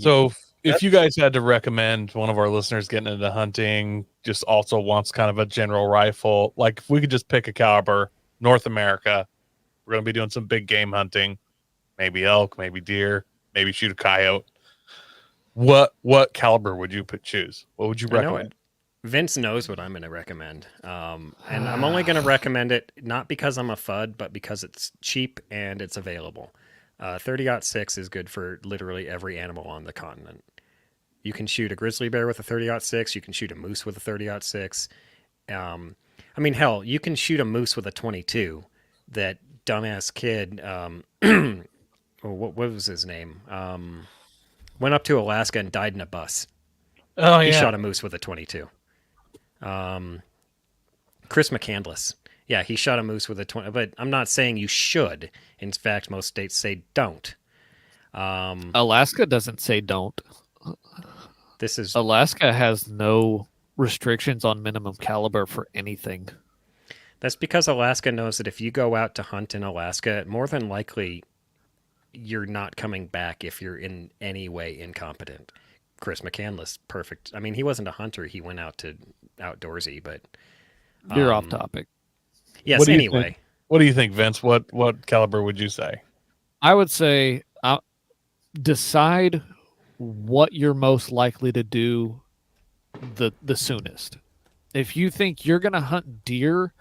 So if you guys had to recommend one of our listeners getting into hunting, just also wants kind of a general rifle, like if we could just pick a caliber, North America, we're going to be doing some big game hunting, maybe elk, maybe deer, maybe shoot a coyote. What caliber would you choose? What would you I know recommend? Vince knows what I'm going to recommend. And I'm only going to recommend it not because I'm a FUD, but because it's cheap and it's available. 30-06 is good for literally every animal on the continent. You can shoot a grizzly bear with a 30-06. You can shoot a moose with a 30-06. I mean, hell, you can shoot a moose with a 22. That dumbass kid, what was his name? Went up to Alaska and died in a bus. Oh He yeah. shot a moose with a 22. Chris McCandless. Yeah, he shot a moose with a 20. But I'm not saying you should. In fact, most states say don't. Alaska doesn't say don't. This is Alaska has no restrictions on minimum caliber for anything. That's because Alaska knows that if you go out to hunt in Alaska, more than likely you're not coming back if you're in any way incompetent. Chris McCandless, perfect. I mean, he wasn't a hunter. He went out to outdoorsy, but You're off topic. yes, What do you anyway. think? What do you think, Vince? What caliber would you say? I would say decide what you're most likely to do the soonest. If you think you're going to hunt deer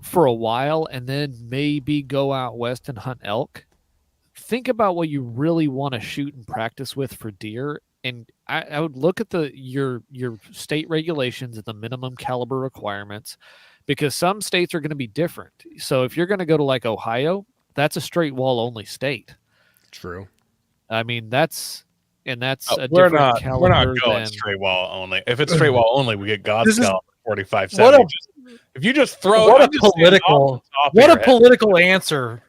for a while and then maybe go out west and hunt elk, think about what you really want to shoot and practice with for deer. And I would look at your state regulations and the minimum caliber requirements, because some states are going to be different. So if you're going to go to like Ohio, that's a straight wall only state. True. I mean, that's and that's a We're different not caliber going than. straight wall only. If it's straight wall only, we get God This is- Scout 45 What 70. a If you just throw what I'm a just saying off political the top of what your a head. political answer.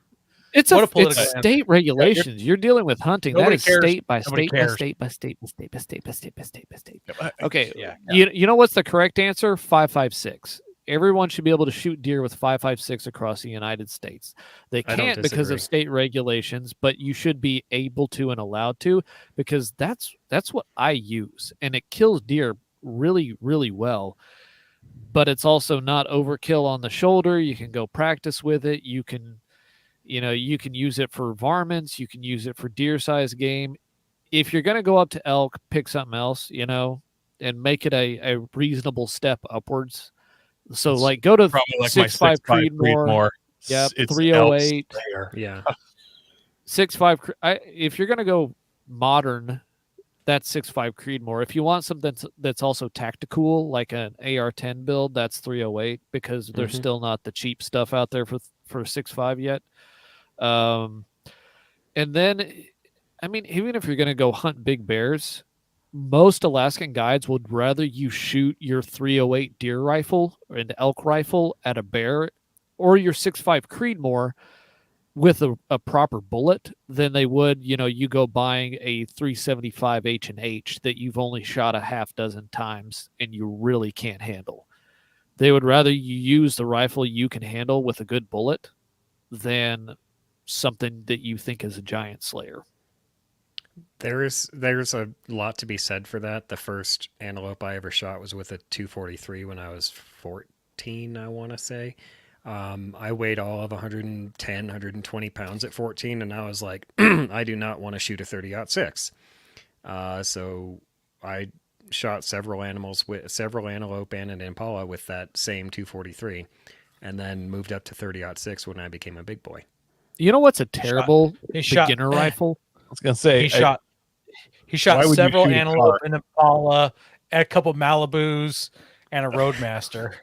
It's What a it's political answer. state regulations. You're dealing with hunting. That Nobody is cares. state by Nobody state by cares. state by state by state by state by state by state by state. Yeah. Okay, Yeah. you know what's the correct answer? 5.56. Everyone should be able to shoot deer with 5.56 across the United States. They I don't can't because of disagree. state regulations, but you should be able to and allowed to because that's what I use, and it kills deer really really well. But it's also not overkill on the shoulder. You can go practice with it. You can use it for varmints. You can use it for deer size game. If you're going to go up to elk, pick something else, and make it a reasonable step upwards. So It's like go to probably like my 6.5 Creedmoor. Creedmoor. Yep, It's 308. elk sprayer. Yeah. 6.5. If you're going to go modern, that's 6.5 Creedmoor. If you want something that's also tactical, like an AR-10 build, that's 308 because there's Mhm. still not the cheap stuff out there for 6.5 yet. And then, I mean, even if you're going to go hunt big bears, most Alaskan guides would rather you shoot your 308 deer rifle or an elk rifle at a bear or your 6.5 Creedmoor with a proper bullet than they would, you go buying a 375 H&H that you've only shot a half dozen times and you really can't handle. They would rather you use the rifle you can handle with a good bullet than something that you think is a giant slayer. There's a lot to be said for that. The first antelope I ever shot was with a 243 when I was 14, I want to say. I weighed all of 110, 120 pounds at 14, and I was like, I do not want to shoot a 30-06. So I shot several antelope and an impala with that same 243, and then moved up to 30-06 when I became a big boy. You know what's a terrible he shot- beginner rifle? I was gonna say He shot why would you several shoot a antelope car? and Impala, a couple Malibus, and a Roadmaster.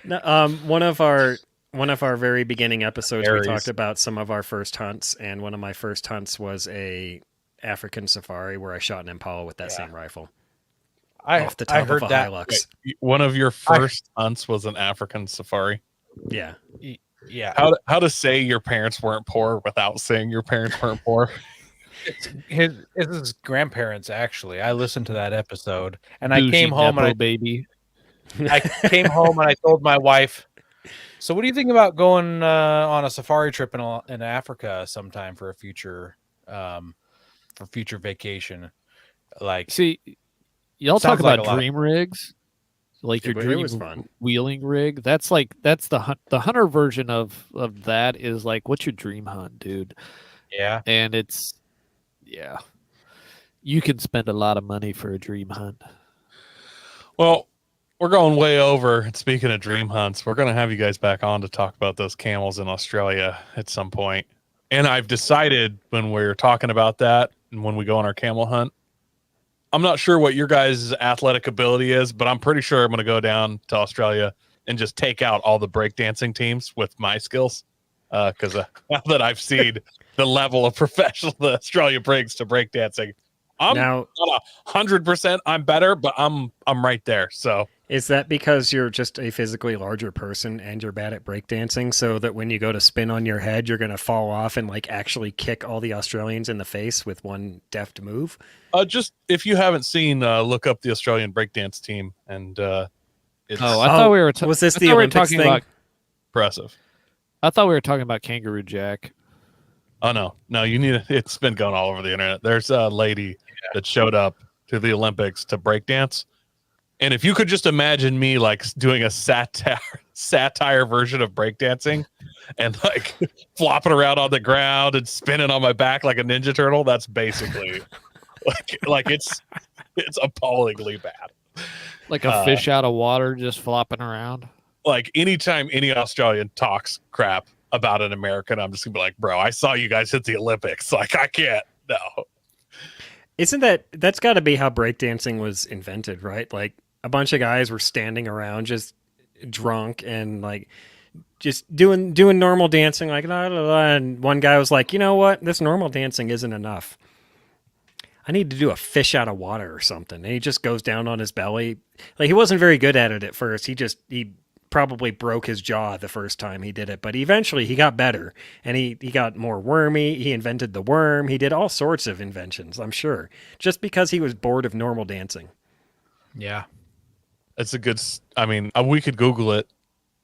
No, one of our very beginning episodes, Berries. we talked about some of our first hunts, and one of my first hunts was a African safari where I shot an impala with that Yeah. same rifle I off the top heard of a that. Hilux. one of your first hunts was an African safari. Yeah, Yeah, How to say your parents weren't poor without saying your parents weren't poor? his grandparents actually. I listened to that episode, and I Bougie came home Nepo and baby. I came home and I told my wife. So, what do you think about going on a safari trip in Africa sometime for a future vacation? Like, See, y'all Sounds talk like about a lot of- dream rigs, like your It dream was fun. wheeling rig. That's the hunter version of that is like, what's your dream hunt, dude? yeah, And yeah, you can spend a lot of money for a dream hunt. Well, we're going way over. And speaking of dream hunts, we're going to have you guys back on to talk about those camels in Australia at some point. And I've decided when we're talking about that and when we go on our camel hunt, I'm not sure what your guys' athletic ability is, but I'm pretty sure I'm going to go down to Australia and just take out all the breakdancing teams with my skills. Because now that I've seen the level of professional that Australia brings to breakdancing, I'm now not 100% I'm better, but I'm right there. So is that because you're just a physically larger person and you're bad at breakdancing, so that when you go to spin on your head, you're going to fall off and like actually kick all the Australians in the face with one deft move? just if you haven't seen, look up the Australian breakdance team, and it's I thought we were was this I the thought we were Olympics talking thing? about. impressive. I thought we were talking about Kangaroo Jack. Oh no, you need to, it's been going all over the internet. There's a lady that showed up to the Olympics to breakdance. And if you could just imagine me like doing a satire version of breakdancing and like flopping around on the ground and spinning on my back like a Ninja Turtle, that's basically like it's appallingly bad. Like a fish out of water just flopping around. Like anytime any Australian talks crap about an American, I'm just gonna be like, bro, I saw you guys hit the Olympics. Like I can't. No. Isn't that's got to be how breakdancing was invented, right? Like a bunch of guys were standing around just drunk and like just doing normal dancing, like la, la, la, and one guy was like, you know what, this normal dancing isn't enough. I need to do a fish out of water or something. And he just goes down on his belly. Like, he wasn't very good at it at first. He probably broke his jaw the first time he did it, but eventually he got better, and he got more wormy. He invented the worm. He did all sorts of inventions, I'm sure, just because he was bored of normal dancing. Yeah. It's a good. I mean, we could Google it,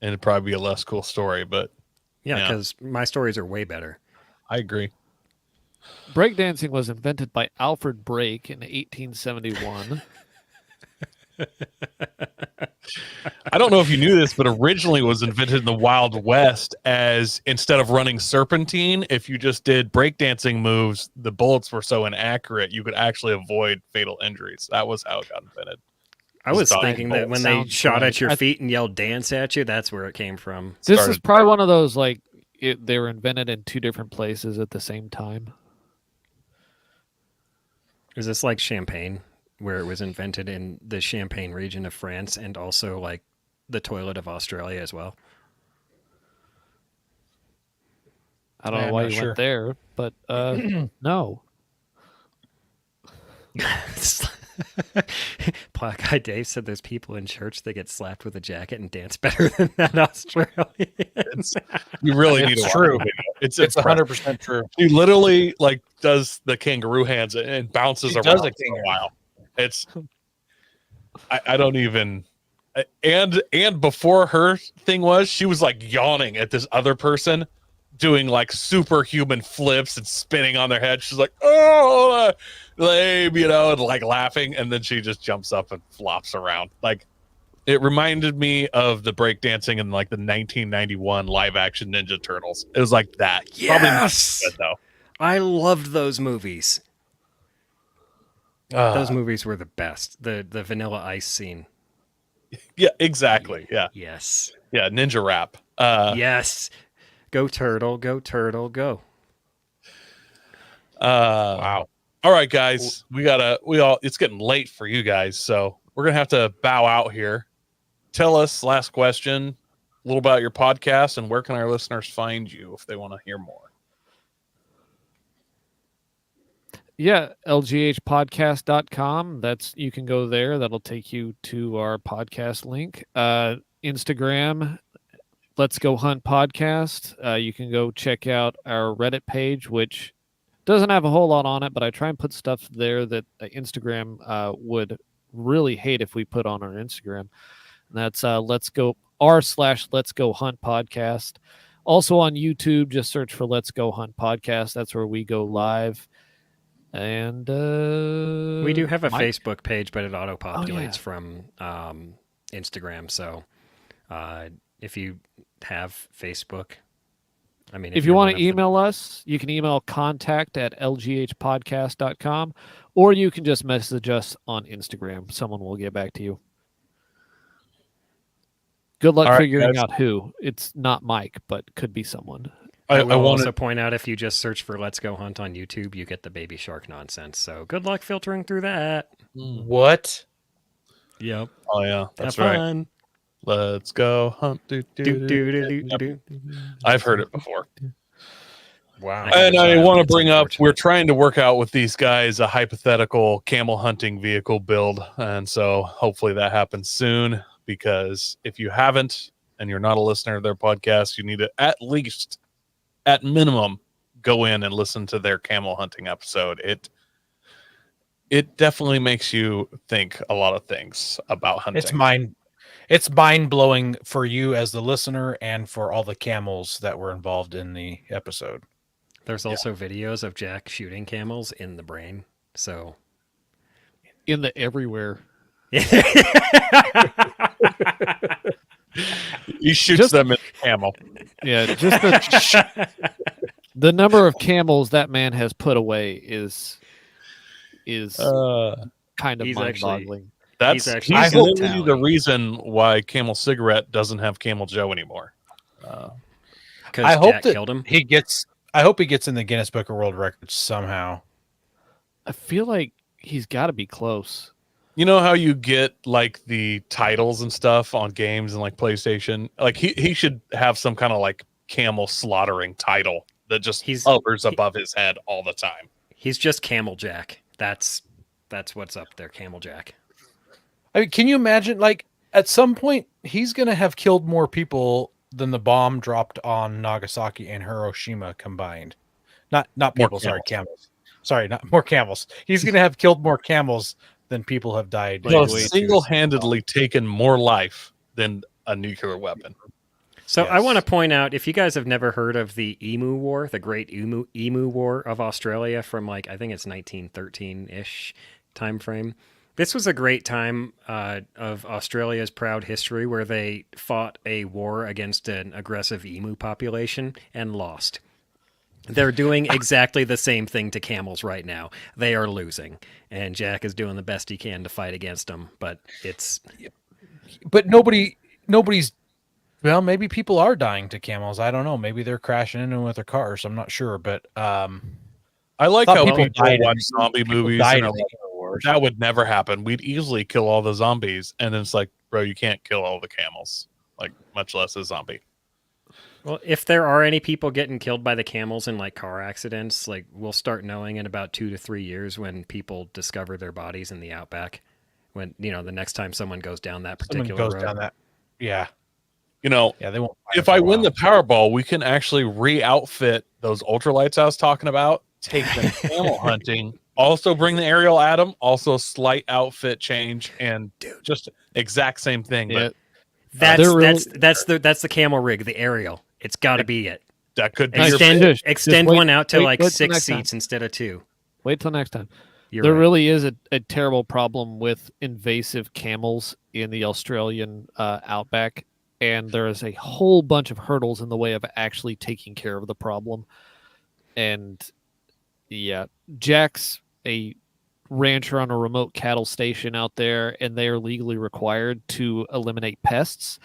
and it'd probably be a less cool story, but Yeah, because my stories are way better. I agree. Breakdancing was invented by Alfred Brake in 1871. I don't know if you knew this, but originally it was invented in the Wild West as, instead of running serpentine, if you just did breakdancing moves, the bullets were so inaccurate you could actually avoid fatal injuries. That was how it got invented. I was Stop. thinking that when they Sounds shot right. at your feet and yelled "dance" at you, that's where it came from. This is Started- probably one of those, like, they were invented in two different places at the same time. Is this like Champagne, where it was invented in the Champagne region of France and also like the toilet of Australia as well? I don't Yeah, know why not you sure. went there, but no. Black Guy Dave said there's people in church that get slapped with a jacket and dance better than that Australians. You really need It's to watch true. the video. It's It's impressive. 100% true. He literally like does the kangaroo hands and bounces He around does a for a kangaroo. while. It's I don't even and before her thing was, she was like yawning at this other person doing like superhuman flips and spinning on their head. She's like, oh, lame, and like laughing, and then she just jumps up and flops around. Like, it reminded me of the breakdancing in like the 1991 live action Ninja Turtles. It was like that. Probably not Yes! good, though. I loved those movies. Those movies were the best. The Vanilla Ice scene. Yeah, exactly. Yeah, Yes. yeah. Ninja rap. Yes. Go turtle, go turtle, go. Wow. All right, guys. It's getting late for you guys, so we're gonna have to bow out here. Tell us, last question, a little about your podcast and where can our listeners find you if they want to hear more. Yeah, lghpodcast.com. You can go there. That'll take you to our podcast link. Instagram, Let's Go Hunt Podcast. You can go check out our Reddit page, which doesn't have a whole lot on it, but I try and put stuff there that Instagram would really hate if we put on our Instagram. And that's Let's Go Hunt Podcast. Also on YouTube, just search for Let's Go Hunt Podcast. That's where we go live. And We do have a Mike? Facebook page, but it auto-populates yeah. from Instagram. So if you have Facebook, I mean, If you want to email us, you can email contact@lghpodcast.com, or you can just message us on Instagram. Someone will get back to you. Good luck All right, figuring guys. out who. It's not Mike, but could be someone. I I will want also point out if you just search for Let's Go Hunt on YouTube, you get the baby shark nonsense. So good luck filtering through that. What? Yep. Oh yeah, that's Have right. fun. Let's go hunt. Do, do, do, do, do. I've heard it before. Wow. I And I It's want to bring up, unfortunate. we're trying to work out with these guys a hypothetical camel hunting vehicle build. And so hopefully that happens soon, because if you haven't and you're not a listener of their podcast, you need to at minimum, go in and listen to their camel hunting episode. It definitely makes you think a lot of things about hunting. It's mind blowing for you as the listener and for all the camels that were involved in the episode. There's also videos of Jack shooting camels in the brain. So In the everywhere. He shoots Just- them in the camel. Yeah, just the number of camels that man has put away is kind of He's actually- mind-boggling. That's He's he's, actually literally the tally. reason why Camel Cigarette doesn't have Camel Joe anymore. because I hope Jack that killed him. I hope he gets in the Guinness Book of World Records somehow. I feel like he's got to be close. You know how you get like the titles and stuff on games and like PlayStation? Like he should have some kind of like camel slaughtering title that just He's- hovers above his head all the time. He's just Camel Jack. That's what's up there, Camel Jack. I mean, can you imagine? Like at some point, he's gonna have killed more people than the bomb dropped on Nagasaki and Hiroshima combined. Not More people. Sorry, camels. Sorry, not more camels. He's gonna have killed more camels than people have died. He'll have way too single-handedly taken more life than a nuclear weapon. So I Yes. want to point out, if you guys have never heard of the Emu War, the Great Emu War of Australia from I think it's 1913-ish time frame. This was a great time of Australia's proud history where they fought a war against an aggressive emu population and lost. They're doing exactly the same thing to camels right now. They are losing, and Jack is doing the best he can to fight against them, but it's... But nobody's. Well, maybe people are dying to camels. I don't know. Maybe they're crashing into them with their cars. I'm not sure, but I like Thought how people people died in- watch zombie people movies died and are in the like, Emu Wars. that would never happen. We'd easily kill all the zombies. And then it's like, bro, you can't kill all the camels, like much less a zombie. Well, if there are any people getting killed by the camels in car accidents, we'll start knowing in about 2 to 3 years when people discover their bodies in the outback. When the next time someone goes down that Someone particular goes road. down that. Yeah, You know, yeah. They won't. if I win the Powerball, we can actually re-outfit those ultralights I was talking about, take them camel hunting, also bring the aerial at them, also slight outfit change, and just exact same thing. Yeah. But That's the camel rig, the aerial. It's got to be it. that could be your Extend wait- one out to wait till 6 next time. seats instead of 2. Wait till next time. You're There right. really is a terrible problem with invasive camels in the Australian outback, and there is a whole bunch of hurdles in the way of actually taking care of the problem. And yeah, Jack's a rancher on a remote cattle station out there, and they are legally required to eliminate pests.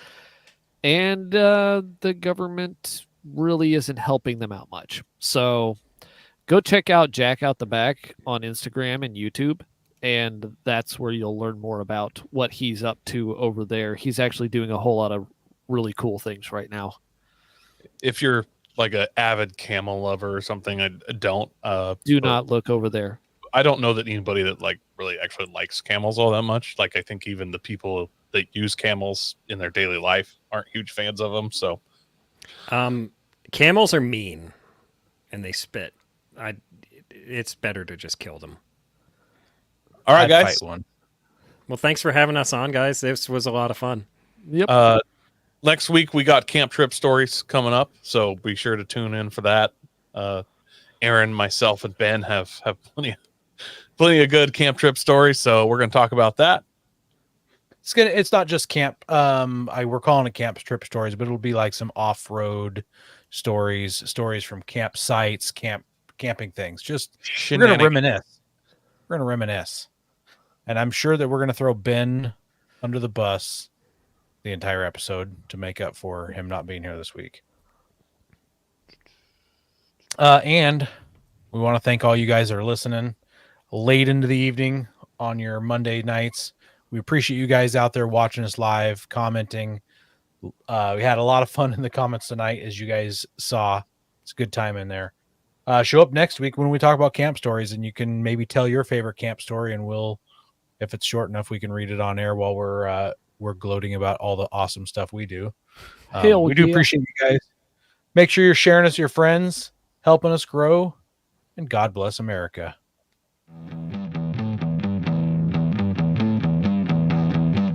And the government really isn't helping them out much. So go check out Jack Out the Back on Instagram and YouTube, and that's where you'll learn more about what he's up to over there. He's actually doing a whole lot of really cool things right now. if you're like an avid camel lover or something. I don't. Do but not look over there. I don't know that anybody that really actually likes camels all that much. I think even the people that use camels in their daily life aren't huge fans of them. So Camels are mean, and they spit. It's better to just kill them. all right, I'd guys. fight one. Well, thanks for having us on, guys. This was a lot of fun. Yep. Next week we got camp trip stories coming up, so be sure to tune in for that. Aaron, myself, and Ben have plenty of good camp trip stories, so we're going to talk about that. It's not just camp. We're calling it camp trip stories, but it'll be like some off-road stories from campsites, camping things. Just we're gonna reminisce. We're gonna reminisce, and I'm sure that we're gonna throw Ben under the bus the entire episode to make up for him not being here this week. And we want to thank all you guys that are listening late into the evening on your Monday nights. We appreciate you guys out there watching us live, commenting. We had a lot of fun in the comments tonight, as you guys saw. It's a good time in there. Show up next week when we talk about camp stories, and you can maybe tell your favorite camp story, and we'll, if it's short enough, we can read it on air while we're gloating about all the awesome stuff we do. Hell we do yeah. appreciate you guys. Make sure you're sharing us with your friends, helping us grow, and God bless America.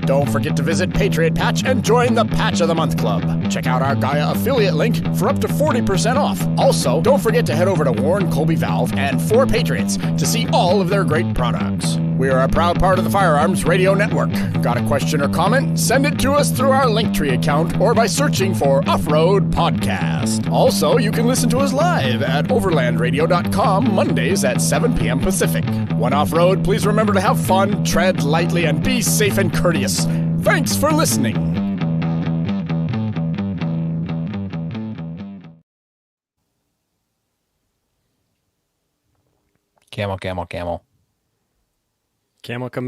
Don't forget to visit Patriot Patch and join the Patch of the Month Club. Check out our Gaia affiliate link for up to 40% off. Also, don't forget to head over to Warren Colby Valve and 4 Patriots to see all of their great products. We are a proud part of the Firearms Radio Network. Got a question or comment? Send it to us through our Linktree account or by searching for Off-Road Podcast. Also, you can listen to us live at overlandradio.com Mondays at 7 p.m. Pacific. When off-road, please remember to have fun, tread lightly, and be safe and courteous. Thanks for listening. Camel. Camel come